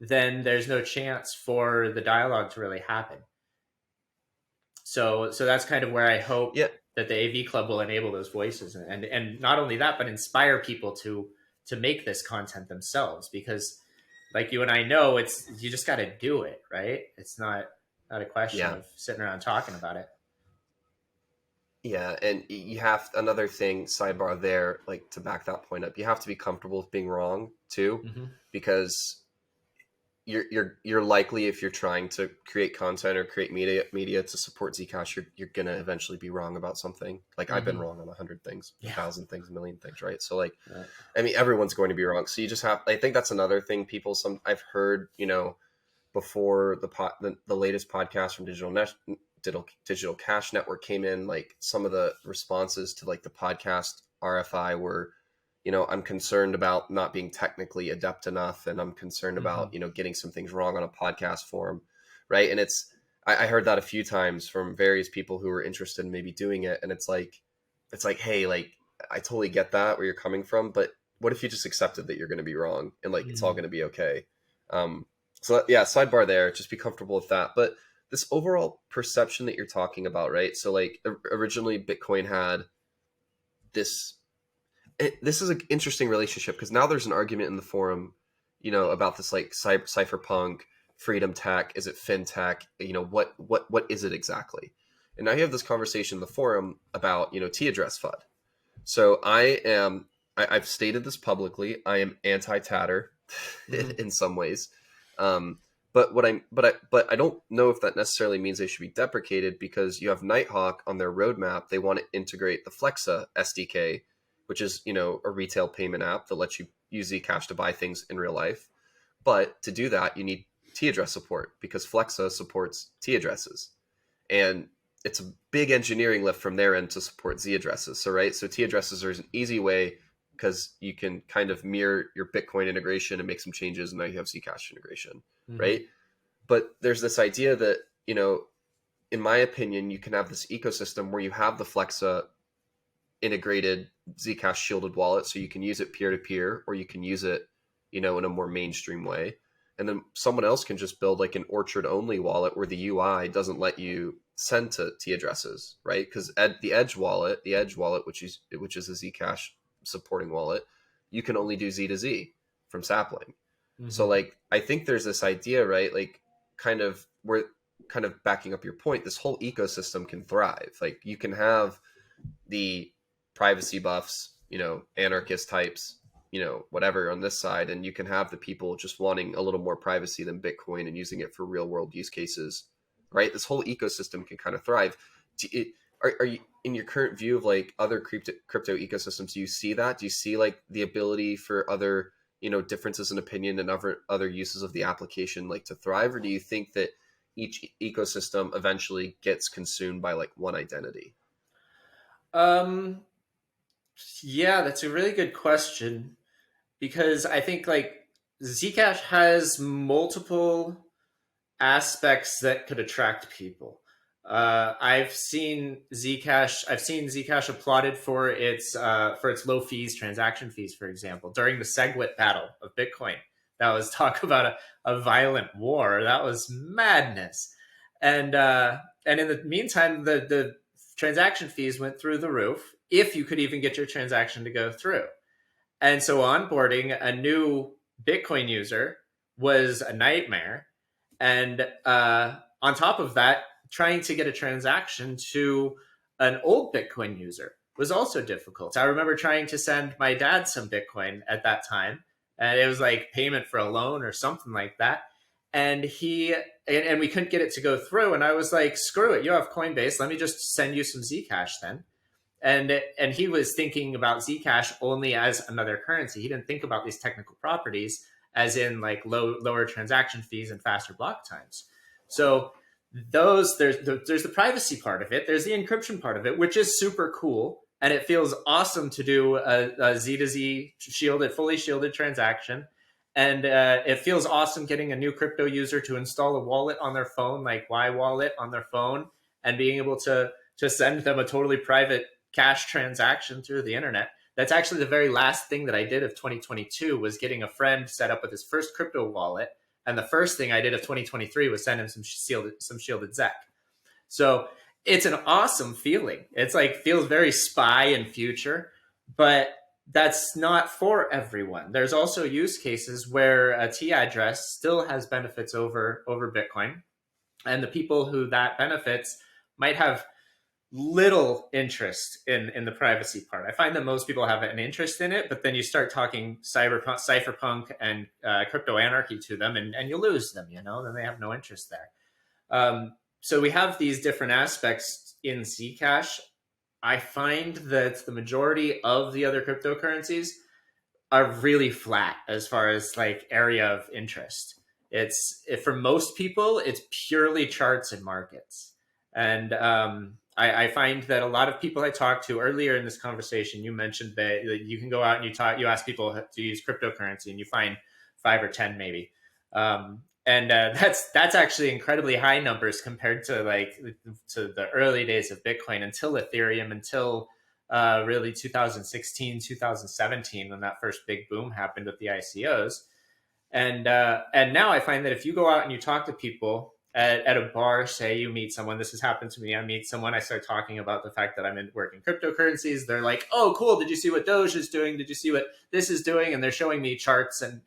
then there's no chance for the dialogue to really happen. So that's kind of where I hope Yeah. that the AV Club will enable those voices, and not only that, but inspire people to make this content themselves. Because, like you and I know, it's, you just got to do it, right? It's not a question Yeah. of sitting around talking about it. Yeah, and you have another thing, sidebar there, like to back that point up, you have to be comfortable with being wrong too, Mm-hmm. because you're likely, if you're trying to create content or create media to support Zcash, you're gonna eventually be wrong about something. Like, I've been Mm-hmm. wrong on 100 things, a Yeah. thousand things, a million things, right? So like, Right. I mean, everyone's going to be wrong. So you just have, I think that's another thing I've heard, before the latest podcast from Digital Cash Network came in, like some of the responses to like the podcast RFI were, I'm concerned about not being technically adept enough, and I'm concerned Mm-hmm. about, getting some things wrong on a podcast forum, right? And I heard that a few times from various people who were interested in maybe doing it, and it's like, hey, like, I totally get that where you're coming from, but what if you just accepted that you're going to be wrong and like it's all Mm-hmm. going to be okay? Um, so yeah, sidebar there, just be comfortable with that. But this overall perception that you're talking about, right? So like originally Bitcoin had this. This is an interesting relationship because now there's an argument in the forum, about this like cypherpunk, freedom tech. Is it fintech? What is it exactly? And now you have this conversation in the forum about T-address FUD. So I've stated this publicly. I am anti-tatter Mm-hmm. in some ways. But I don't know if that necessarily means they should be deprecated, because you have Nighthawk on their roadmap. They want to integrate the Flexa SDK, which is, a retail payment app that lets you use Zcash to buy things in real life. But to do that, you need T-address support, because Flexa supports T-addresses. And it's a big engineering lift from their end to support Z addresses. So T addresses are an easy way, because you can kind of mirror your Bitcoin integration and make some changes, and now you have Zcash integration, Mm-hmm. right? But there's this idea that, in my opinion, you can have this ecosystem where you have the Flexa integrated Zcash shielded wallet, so you can use it peer to peer, or you can use it, in a more mainstream way. And then someone else can just build like an orchard only wallet where the UI doesn't let you send to T addresses, right? Because the Edge wallet, which is a Zcash supporting wallet, you can only do Z to Z from Sapling. So Mm-hmm. like, I think there's this idea, right? Like, we're kind of backing up your point. This whole ecosystem can thrive. Like, you can have the privacy buffs, anarchist types, whatever on this side, and you can have the people just wanting a little more privacy than Bitcoin and using it for real world use cases, right? This whole ecosystem can kind of thrive. Are you, in your current view of like other crypto ecosystems, do you see that? Do you see like the ability for other, differences in opinion and other uses of the application like to thrive, or do you think that each ecosystem eventually gets consumed by like one identity? Um, yeah, that's a really good question because I think like Zcash has multiple aspects that could attract people. I've seen Zcash applauded for its low fees, transaction fees, for example, during the SegWit battle of Bitcoin. That was talk about a violent war. That was madness. And in the meantime, the transaction fees went through the roof if you could even get your transaction to go through. And so onboarding a new Bitcoin user was a nightmare. And on top of that, trying to get a transaction to an old Bitcoin user was also difficult. I remember trying to send my dad some Bitcoin at that time, and it was like payment for a loan or something like that. And and we couldn't get it to go through. And I was like, screw it, you have Coinbase. Let me just send you some Zcash then. And he was thinking about Zcash only as another currency. He didn't think about these technical properties as in like lower transaction fees and faster block times. So there's the privacy part of it. There's the encryption part of it, which is super cool, and it feels awesome to do a Z to Z fully shielded transaction. And it feels awesome getting a new crypto user to install a wallet on their phone, like Y Wallet on their phone, and being able to send them a totally private cash transaction through the internet. That's actually the very last thing that I did of 2022 was getting a friend set up with his first crypto wallet. And the first thing I did of 2023 was send him some shielded Zec. So it's an awesome feeling. It's like feels very spy and future, but that's not for everyone. There's also use cases where a T address still has benefits over Bitcoin. And the people who that benefits might have little interest in the privacy part. I find that most people have an interest in it, but then you start talking cypherpunk and crypto anarchy to them, and you lose them. Then they have no interest there. So we have these different aspects in Zcash. I find that the majority of the other cryptocurrencies are really flat as far as like area of interest. For most people, it's purely charts and markets. And I find that a lot of people I talked to earlier in this conversation, you mentioned that you can go out and you ask people to use cryptocurrency, and you find 5 or 10 maybe. That's actually incredibly high numbers compared to the early days of Bitcoin, until Ethereum, until really 2016, 2017, when that first big boom happened with the ICOs. And now I find that if you go out and you talk to people at a bar, say you meet someone, this has happened to me. I meet someone, I start talking about the fact that I'm working cryptocurrencies. They're like, "Oh, cool! Did you see what Doge is doing? Did you see what this is doing?" And they're showing me charts and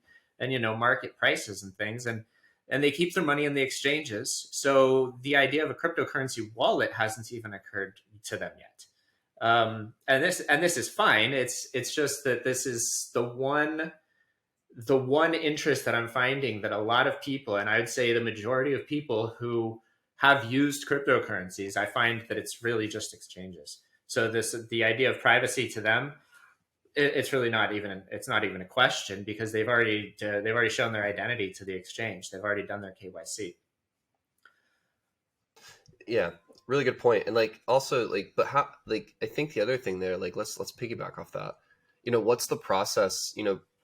market prices and things, and they keep their money in the exchanges. So the idea of a cryptocurrency wallet hasn't even occurred to them yet. And this is fine. It's just that this is the one interest that I'm finding that a lot of people, and I would say the majority of people who have used cryptocurrencies, I find that it's really just exchanges. So the idea of privacy to them, it's really not even a question, because they've already shown their identity to the exchange. They've already done their KYC. Yeah, really good point. And like also but how, I think the other thing there, let's piggyback off that. What's the process?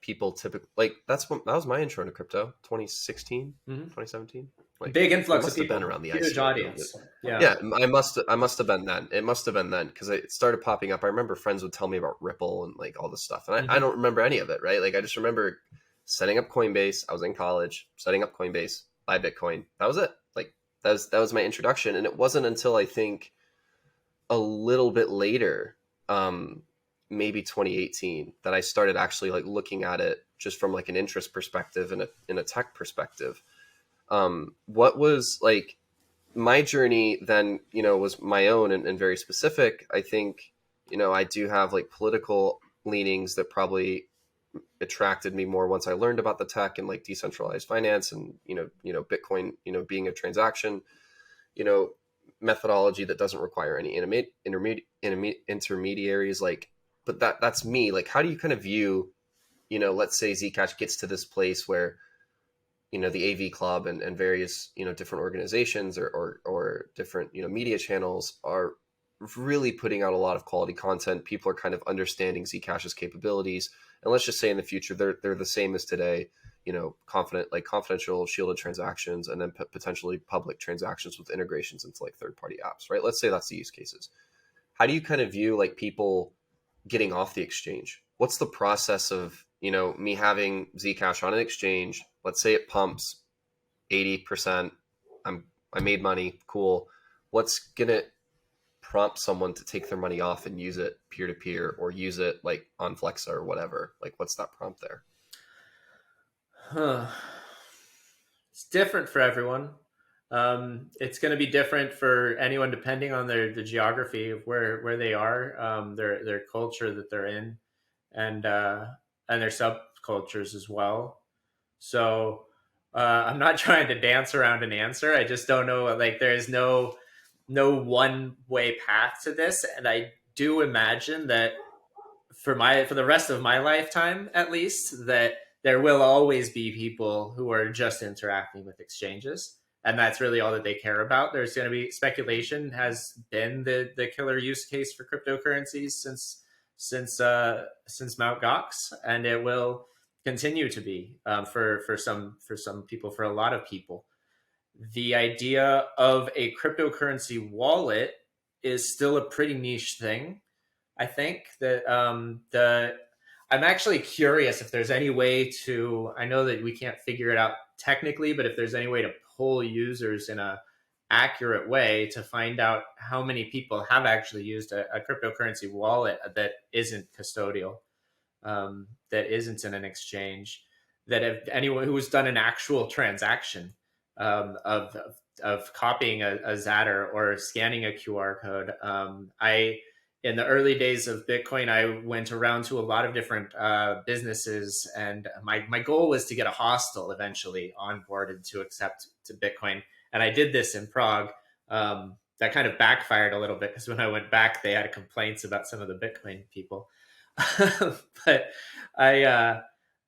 People typically that was my intro to crypto, 2016, 2017. Big influx of people. Been around the huge ICO audience. Yeah, I must have been then. It must have been then, because it started popping up. I remember friends would tell me about Ripple and all this stuff, and I don't remember any of it. Right, I just remember setting up Coinbase. I was in college, setting up Coinbase, buy Bitcoin. That was it. That was my introduction, and it wasn't until I think a little bit later, maybe 2018, that I started actually looking at it just from an interest perspective and in a tech perspective. What was my journey then, was my own and very specific. I think, I do have political leanings that probably attracted me more once I learned about the tech and decentralized finance and, Bitcoin, being a transaction, methodology that doesn't require any intermediaries. But that's me. How do you kind of view, let's say Zcash gets to this place where the AV Club and various different organizations or different media channels are really putting out a lot of quality content. People are kind of understanding Zcash's capabilities, and let's just say in the future they're the same as today. Confidential shielded transactions, and then potentially public transactions with integrations into like third party apps, right? Let's say that's the use cases. How do you kind of view like people getting off the exchange? What's the process of me having Zcash on an exchange? Let's say it pumps 80%. I made money. Cool. What's gonna prompt someone to take their money off and use it peer to peer or use it like on Flexa or whatever? Like, what's that prompt there? Huh. It's different for everyone. It's going to be different for anyone depending on the geography of where they are, their culture that they're in, and their subcultures as well. So I'm not trying to dance around an answer. I just don't know. Like there is no one way path to this, and I do imagine that for the rest of my lifetime, at least, that there will always be people who are just interacting with exchanges, and that's really all that they care about. There's going to be speculation has been the killer use case for cryptocurrencies since Mt. Gox, and it will continue to be for some people, for a lot of people. The idea of a cryptocurrency wallet is still a pretty niche thing. I think that the I'm actually curious if there's any way to. I know that we can't figure it out technically, but if there's any way to poll users in a accurate way to find out how many people have actually used a cryptocurrency wallet that isn't custodial, that isn't in an exchange, that if anyone who has done an actual transaction of copying a Zatter or scanning a QR code. In the early days of Bitcoin, I went around to a lot of different businesses, and my goal was to get a hostel eventually onboarded to accept to Bitcoin. And I did this in Prague. That kind of backfired a little bit because when I went back, they had complaints about some of the Bitcoin people. but I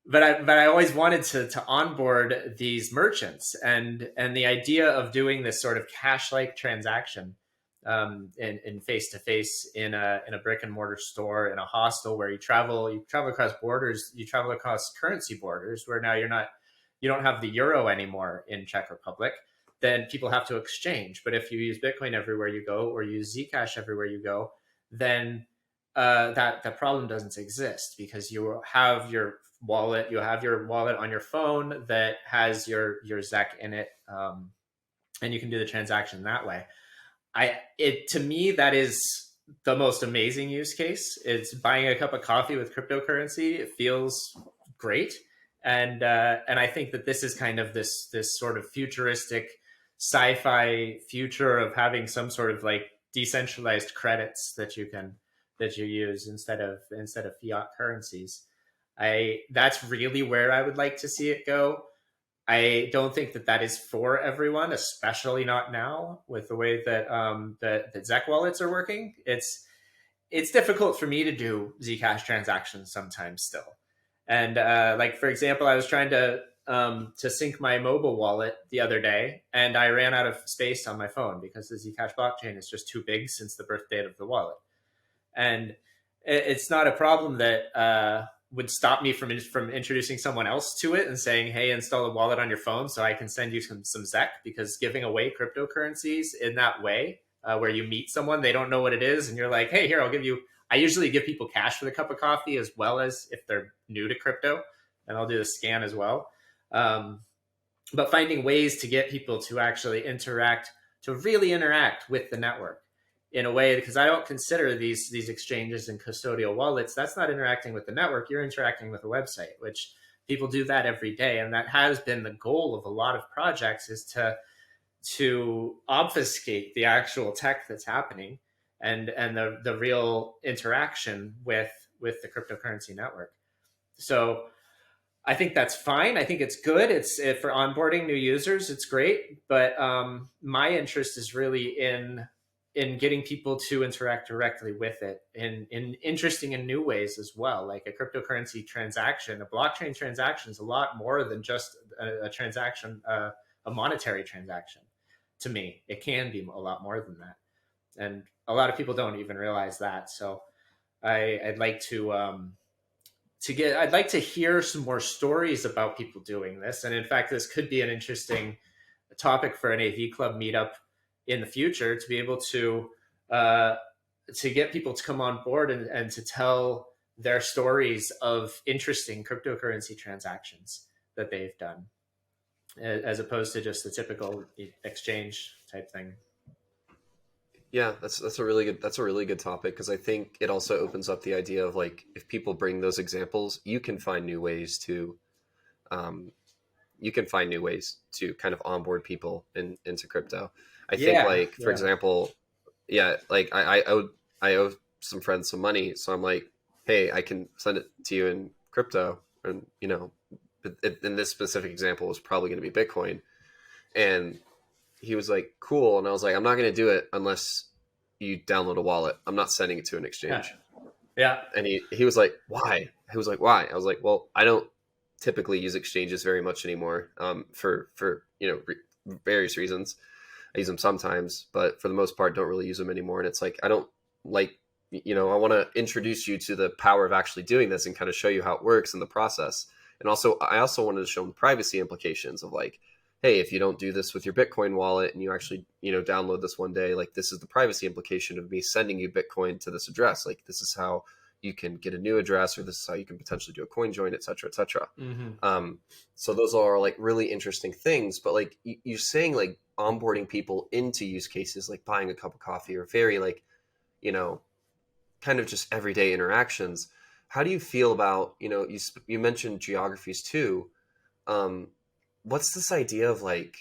but I always wanted to onboard these merchants, and the idea of doing this sort of cash like transaction in face to face in a brick and mortar store, in a hostel where you travel across borders, you travel across currency borders, where now you don't have the euro anymore in Czech Republic. Then people have to exchange. But if you use Bitcoin everywhere you go, or use Zcash everywhere you go, then that problem doesn't exist, because you have your wallet on your phone that has your Zec in it, and you can do the transaction that way. To me, that is the most amazing use case. It's buying a cup of coffee with cryptocurrency. It feels great, and I think that this is kind of this sort of futuristic sci-fi future of having some sort of like decentralized credits that you use instead of fiat currencies. That's really where I would like to see it go. I don't think that is for everyone, especially not now with the way that that Zec wallets are working. It's difficult for me to do Zcash transactions sometimes still. And like for example, I was trying to sync my mobile wallet the other day, and I ran out of space on my phone because the Zcash blockchain is just too big since the birth date of the wallet. And it's not a problem that would stop me from introducing someone else to it and saying, hey, install a wallet on your phone so I can send you some Zec, because giving away cryptocurrencies in that way, where you meet someone, they don't know what it is, and you're like, hey, here, I usually give people cash for the cup of coffee, as well as if they're new to crypto, and I'll do the scan as well. But finding ways to get people to actually really interact with the network in a way, because I don't consider these exchanges and custodial wallets, that's not interacting with the network. You're interacting with a website, which people do that every day. And that has been the goal of a lot of projects, is to obfuscate the actual tech that's happening and the real interaction with the cryptocurrency network. So I think that's fine. I think it's good. It's for onboarding new users. It's great. But my interest is really in in getting people to interact directly with it in interesting and new ways as well. Like a cryptocurrency transaction, a blockchain transaction is a lot more than just a transaction, a monetary transaction. To me, it can be a lot more than that, and a lot of people don't even realize that. So I'd like I'd like to hear some more stories about people doing this. And in fact, this could be an interesting topic for an AV Club meetup in the future, to be able uh, to get people to come on board and to tell their stories of interesting cryptocurrency transactions that they've done, as opposed to just the typical exchange type thing. Yeah, that's a really good topic, because I think it also opens up the idea of like, if people bring those examples, you can find new ways to um, kind of onboard people into crypto. I think, Yeah, like, for yeah, example, yeah, like I owe some friends some money, so I'm like, hey, I can send it to you in crypto, and in this specific example, it's probably going to be Bitcoin, and he was like, cool, and I was like, I'm not going to do it unless you download a wallet. I'm not sending it to an yeah, exchange. yeah. And he was like, why? He was like, why? I was like, well, I don't typically use exchanges very much anymore, for various reasons. I use them sometimes, but for the most part, don't really use them anymore. And it's like, I don't like, I want to introduce you to the power of actually doing this and kind of show you how it works in the process. And also, I also wanted to show them privacy implications of like, hey, if you don't do this with your Bitcoin wallet and you actually, download this one day, like, this is the privacy implication of me sending you Bitcoin to this address. Like, this is how you can get a new address, or this is how you can potentially do a coin join, et cetera, et cetera. Mm-hmm. So those are like really interesting things. But like, you're saying, like, onboarding people into use cases like buying a cup of coffee, or very like, you know, kind of just everyday interactions. How do you feel about, you mentioned geographies too. Um, what's this idea of like,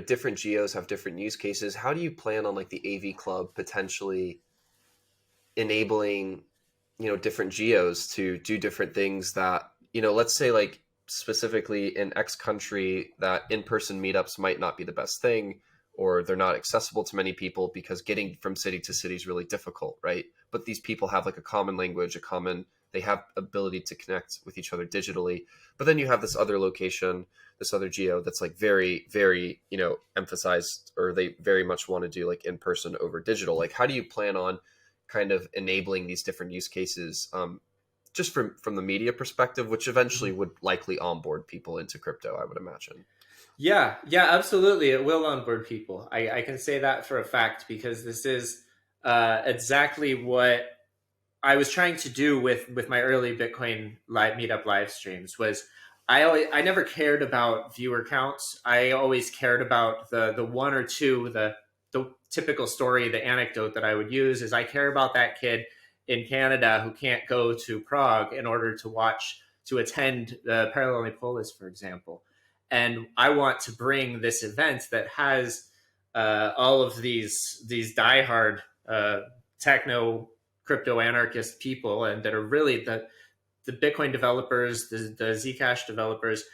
different geos have different use cases? How do you plan on like the AV Club potentially enabling, different geos to do different things that, let's say, like, specifically in X country, that in-person meetups might not be the best thing, or they're not accessible to many people because getting from city to city is really difficult, right? But these people have like a common language, they have ability to connect with each other digitally. But then you have this other location, this other geo that's like very, very, emphasized, or they very much want to do like in person over digital. Like, how do you plan on kind of enabling these different use cases, just from the media perspective, which eventually would likely onboard people into crypto, I would imagine. Yeah, yeah, absolutely. It will onboard people. I can say that for a fact, because this is exactly what I was trying to do with my early Bitcoin live meetup live streams. Was I never cared about viewer counts. I always cared about the one or two, the typical story, the anecdote that I would use is, I care about that kid in Canada who can't go to Prague in order to attend the Parallel Polis, for example. And I want to bring this event that has all of these diehard techno crypto anarchist people, and that are really the Bitcoin developers, the Zcash developers.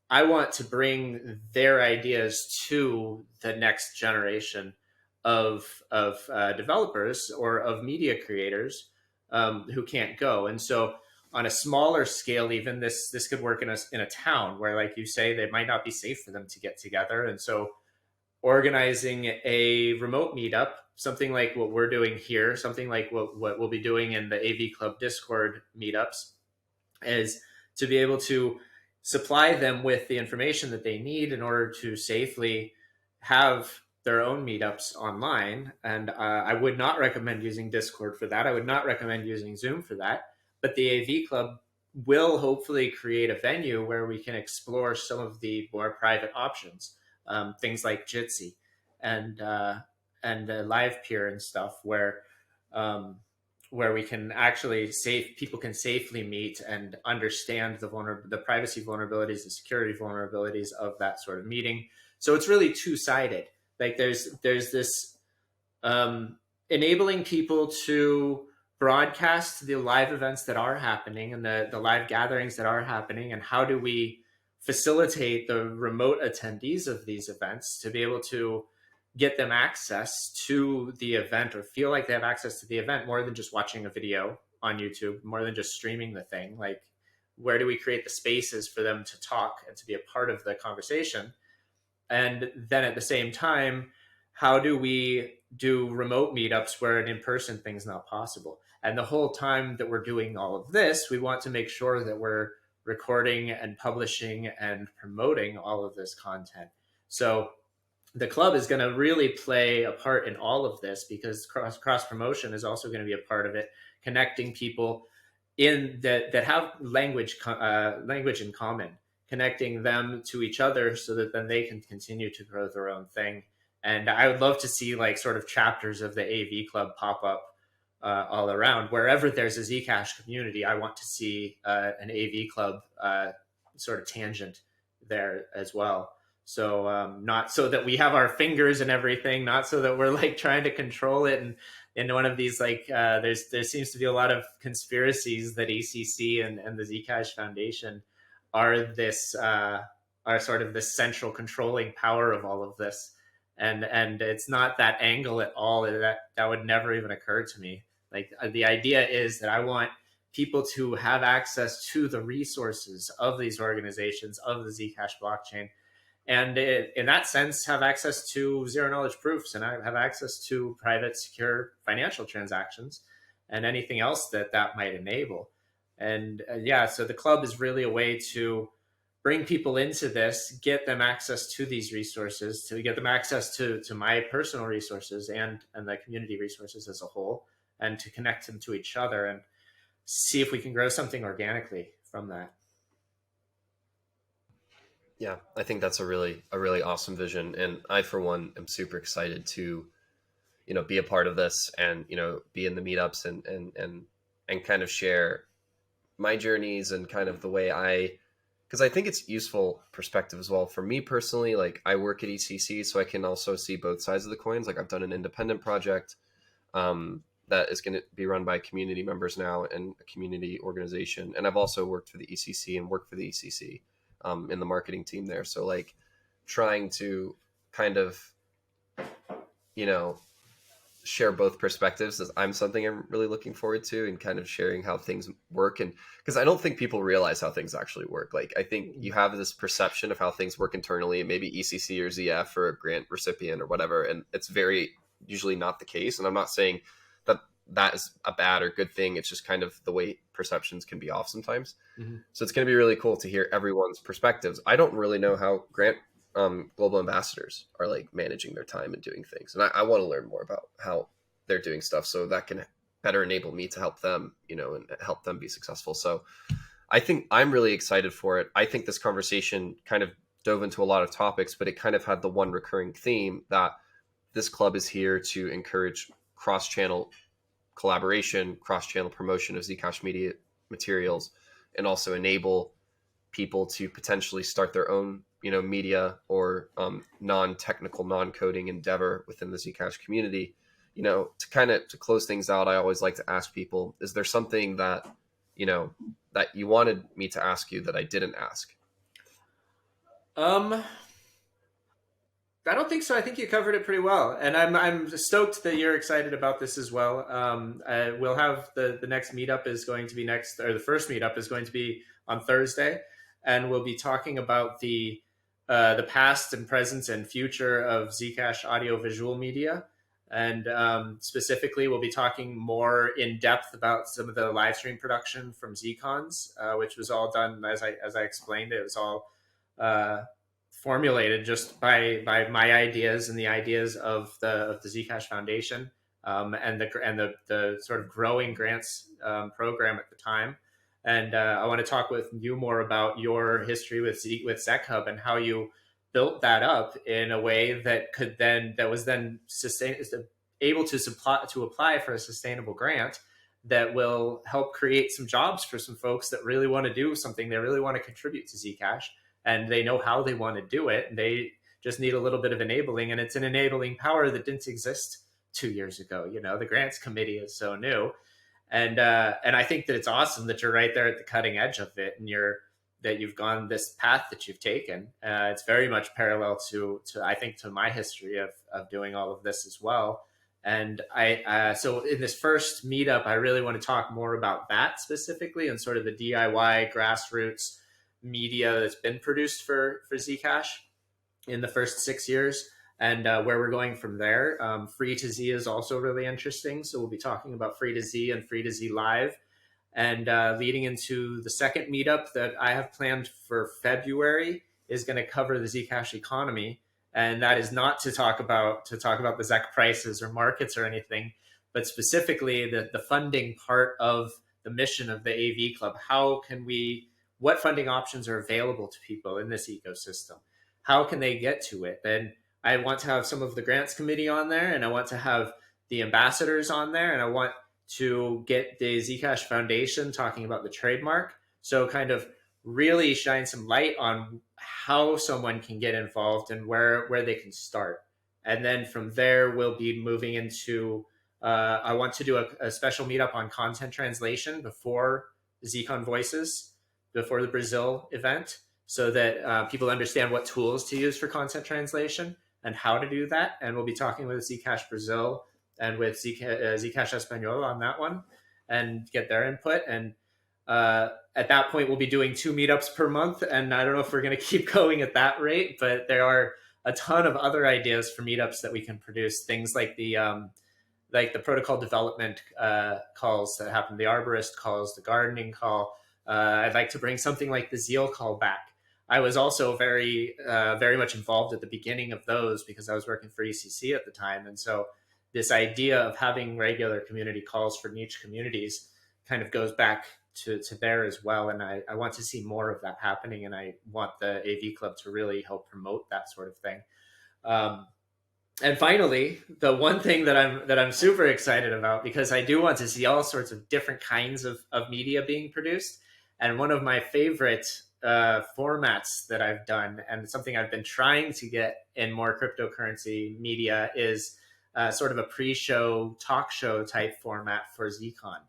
I want to bring their ideas to the next generation of developers, or of media creators, who can't go. And so, on a smaller scale, even this could work in a town where, like you say, they might not be safe for them to get together. And so, organizing a remote meetup, something like what we're doing here, something like what we'll be doing in the AV Club Discord meetups, is to be able to supply them with the information that they need in order to safely have their own meetups online. And I would not recommend using Discord for that. I would not recommend using Zoom for that. But the AV Club will hopefully create a venue where we can explore some of the more private options, things like Jitsi and Live Peer and stuff, um, where we can actually people can safely meet and understand the privacy vulnerabilities, the security vulnerabilities of that sort of meeting. So it's really two-sided. Like, there's this enabling people to broadcast the live events that are happening, and the live gatherings that are happening, and how do we facilitate the remote attendees of these events to be able to get them access to the event, or feel like they have access to the event, more than just watching a video on YouTube, more than just streaming the thing. Like, where do we create the spaces for them to talk and to be a part of the conversation? And then at the same time, how do we do remote meetups where an in-person thing's not possible? And the whole time that we're doing all of this, we want to make sure that we're recording and publishing and promoting all of this content. So the club is going to really play a part in all of this, because cross promotion is also going to be a part of it, connecting people in that have language in common, connecting them to each other so that then they can continue to grow their own thing. And I would love to see like sort of chapters of the AV Club pop up all around. Wherever there's a Zcash community, I want to see an AV Club sort of tangent there as well. So not so that we have our fingers and everything, not so that we're like trying to control it. And in one of these, like there seems to be a lot of conspiracies that ACC and the Zcash Foundation are are sort of this central controlling power of all of this. And it's not that angle at all. That would never even occur to me. Like the idea is that I want people to have access to the resources of these organizations, of the Zcash blockchain, and in that sense have access to zero knowledge proofs, and I have access to private secure financial transactions and anything else that might enable. And yeah, so the club is really a way to bring people into this, get them access to these resources, to get them access to my personal resources and the community resources as a whole, and to connect them to each other and see if we can grow something organically from that. Yeah, I think that's a really awesome vision, and I for one am super excited to, be a part of this, and be in the meetups and kind of share my journeys and kind of the way because I think it's useful perspective as well for me personally. Like I work at ECC, so I can also see both sides of the coins. Like I've done an independent project that is going to be run by community members now and a community organization, and I've also worked for the ECC and worked for the ECC. In the marketing team there. So like trying to kind of, share both perspectives is something I'm really looking forward to, and kind of sharing how things work. And because I don't think people realize how things actually work. Like I think you have this perception of how things work internally, maybe ECC or ZF or a grant recipient or whatever. And it's very usually not the case. And I'm not saying that is a bad or good thing. It's just kind of the way perceptions can be off sometimes. Mm-hmm. So it's going to be really cool to hear everyone's perspectives. I don't really know how grant global ambassadors are like managing their time and doing things. And I want to learn more about how they're doing stuff so that can better enable me to help them, and help them be successful. So I think I'm really excited for it. I think this conversation kind of dove into a lot of topics, but it kind of had the one recurring theme that this club is here to encourage cross-channel collaboration, cross-channel promotion of Zcash media materials, and also enable people to potentially start their own, media or non-technical, non-coding endeavor within the Zcash community. To close things out, I always like to ask people, is there something that, that you wanted me to ask you that I didn't ask? I don't think so. I think you covered it pretty well, and I'm stoked that you're excited about this as well. We'll have the next meetup is going to be the first meetup is going to be on Thursday, and we'll be talking about the past and present and future of Zcash audio-visual media, and specifically we'll be talking more in depth about some of the live stream production from ZCons, which was all done as I explained. It was all formulated just by my ideas and the ideas of the Zcash Foundation and the sort of growing grants program at the time. And I want to talk with you more about your history with ZecHub and how you built that up in a way that was then able to apply for a sustainable grant that will help create some jobs for some folks that really want to do something. They really want to contribute to Zcash, and they know how they want to do it. And they just need a little bit of enabling, and it's an enabling power that didn't exist 2 years ago. The grants committee is so new. And I think that it's awesome that you're right there at the cutting edge of it, and that you've gone this path that you've taken. It's very much parallel to I think to my history of of doing all of this as well. And so in this first meetup, I really want to talk more about that specifically and sort of the DIY grassroots media that's been produced for Zcash in the first 6 years, and where we're going from there. Free to Z is also really interesting. So we'll be talking about Free to Z and Free to Z Live. And leading into the second meetup that I have planned for February is going to cover the Zcash economy. And that is not to talk about the ZEC prices or markets or anything, but specifically the funding part of the mission of the AV Club. What funding options are available to people in this ecosystem? How can they get to it? And I want to have some of the grants committee on there, and I want to have the ambassadors on there, and I want to get the Zcash Foundation talking about the trademark. So kind of really shine some light on how someone can get involved and where they can start. And then from there, we'll be moving into, I want to do a special meetup on content translation before ZCon Voices, before the Brazil event, so that people understand what tools to use for content translation and how to do that. And we'll be talking with Zcash Brazil and with Zcash Espanol on that one and get their input. And at that point, we'll be doing 2 meetups per month. And I don't know if we're going to keep going at that rate, but there are a ton of other ideas for meetups that we can produce. Things like the protocol development calls that happen, the arborist calls, the gardening call. I'd like to bring something like the Zeal call back. I was also very much involved at the beginning of those because I was working for ECC at the time. And so this idea of having regular community calls for niche communities kind of goes back to there as well. And I want to see more of that happening. And I want the AV Club to really help promote that sort of thing. And finally, the one thing that I'm super excited about, because I do want to see all sorts of different kinds of media being produced. And one of my favorite formats that I've done, and something I've been trying to get in more cryptocurrency media, is sort of a pre-show talk show type format for ZCon.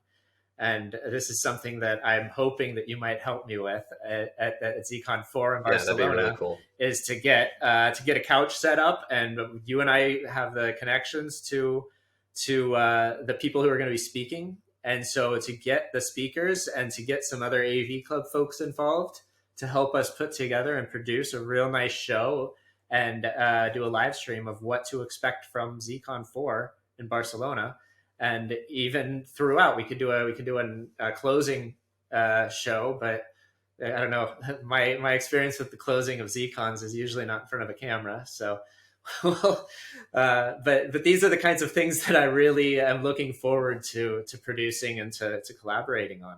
And this is something that I'm hoping that you might help me with at ZCon 4 in Barcelona. That'd be really cool. Is to get a couch set up, and you and I have the connections to the people who are going to be speaking. And so to get the speakers and to get some other AV Club folks involved to help us put together and produce a real nice show and do a live stream of what to expect from ZCon 4 in Barcelona. And even throughout, we could do a closing show, but I don't know. My experience with the closing of ZCons is usually not in front of a camera. So, but these are the kinds of things that I really am looking forward to producing and to collaborating on.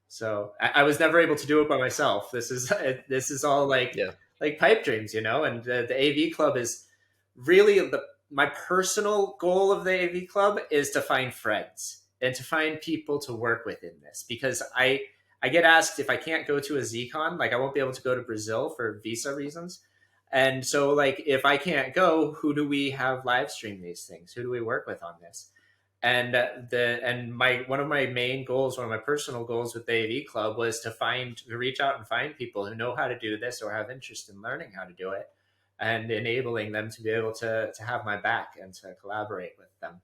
So I was never able to do it by myself. This is all like pipe dreams, you know. And the AV Club is really my personal goal of the AV Club is to find friends and to find people to work with in this, because I get asked if I can't go to a ZCon, like I won't be able to go to Brazil for visa reasons. And so like, if I can't go, who do we have live stream these things? Who do we work with on this? And one of my main goals, one of my personal goals with the AV Club was to reach out and find people who know how to do this or have interest in learning how to do it, and enabling them to be able to have my back and to collaborate with them.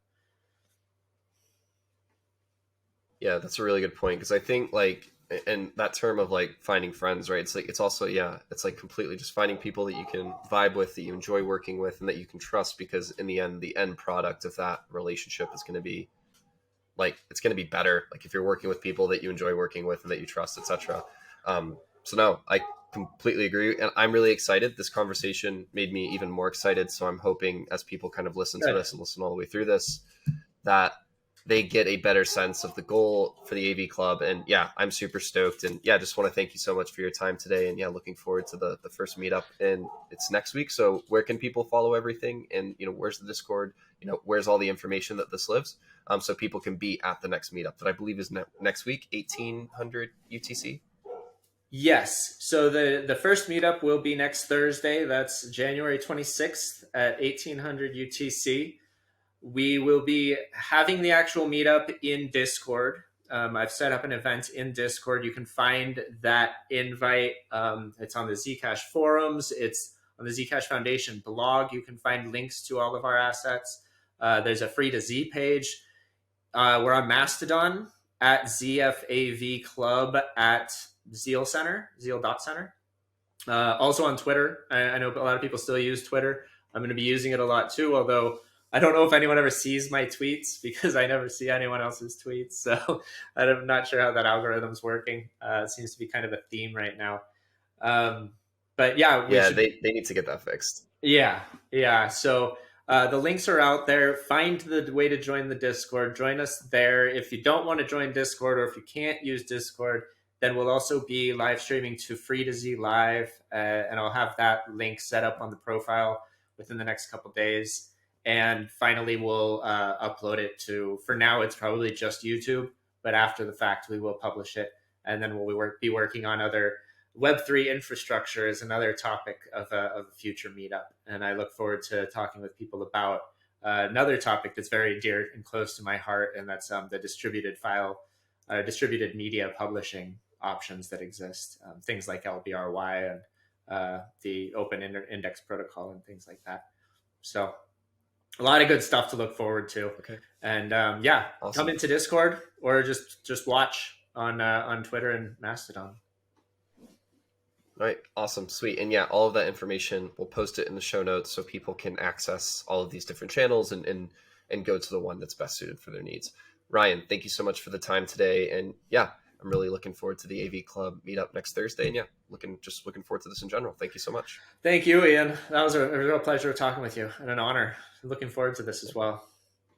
Yeah, that's a really good point, because I think like, and that term of like finding friends, right? It's like, it's also, it's like completely just finding people that you can vibe with, that you enjoy working with, and that you can trust, because in the end product of that relationship is going to be like, it's going to be better. Like if you're working with people that you enjoy working with and that you trust, etc. So no, I completely agree. And I'm really excited. This conversation made me even more excited. So I'm hoping as people kind of listen to this and listen all the way through this, that they get a better sense of the goal for the AV Club. And I'm super stoked. And just want to thank you so much for your time today. And looking forward to the first meetup, and it's next week. So where can people follow everything? And, where's the Discord? Where's all the information that this lives? So people can be at the next meetup that I believe is next week, 1800 UTC. Yes. So the first meetup will be next Thursday. That's January 26th at 1800 UTC. We will be having the actual meetup in Discord. I've set up an event in Discord. You can find that invite. It's on the Zcash forums. It's on the Zcash Foundation blog, you can find links to all of our assets. There's a free to Z page. We're on Mastodon at ZFAV Club at Zeal.Center. Also on Twitter. I know a lot of people still use Twitter. I'm going to be using it a lot too, although I don't know if anyone ever sees my tweets because I never see anyone else's tweets. So I'm not sure how that algorithm's working. It seems to be kind of a theme right now. But yeah, we Yeah, should. they need to get that fixed. Yeah, yeah. So the links are out there. Find the way to join the Discord. Join us there. If you don't want to join Discord or if you can't use Discord, then we'll also be live streaming to Free to Z Live, and I'll have that link set up on the profile within the next couple days. And finally, we'll upload it to. For now, it's probably just YouTube, but after the fact, we will publish it, and then we'll be working on other Web3 infrastructure is another topic of a future meetup. And I look forward to talking with people about another topic that's very dear and close to my heart, and that's the distributed media publishing options that exist, things like LBRY and the Open Index Protocol and things like that. So a lot of good stuff to look forward to. Okay. And Awesome. Come into Discord or just watch on Twitter and Mastodon. All right, awesome, sweet. And yeah, all of that information, we'll post it in the show notes so people can access all of these different channels and go to the one that's best suited for their needs. Ryan, thank you so much for the time today. And yeah, I'm really looking forward to the AV Club meetup next Thursday. And yeah, looking forward to this in general. Thank you so much. Thank you, Ian. That was a real pleasure talking with you and an honor. Looking forward to this as well.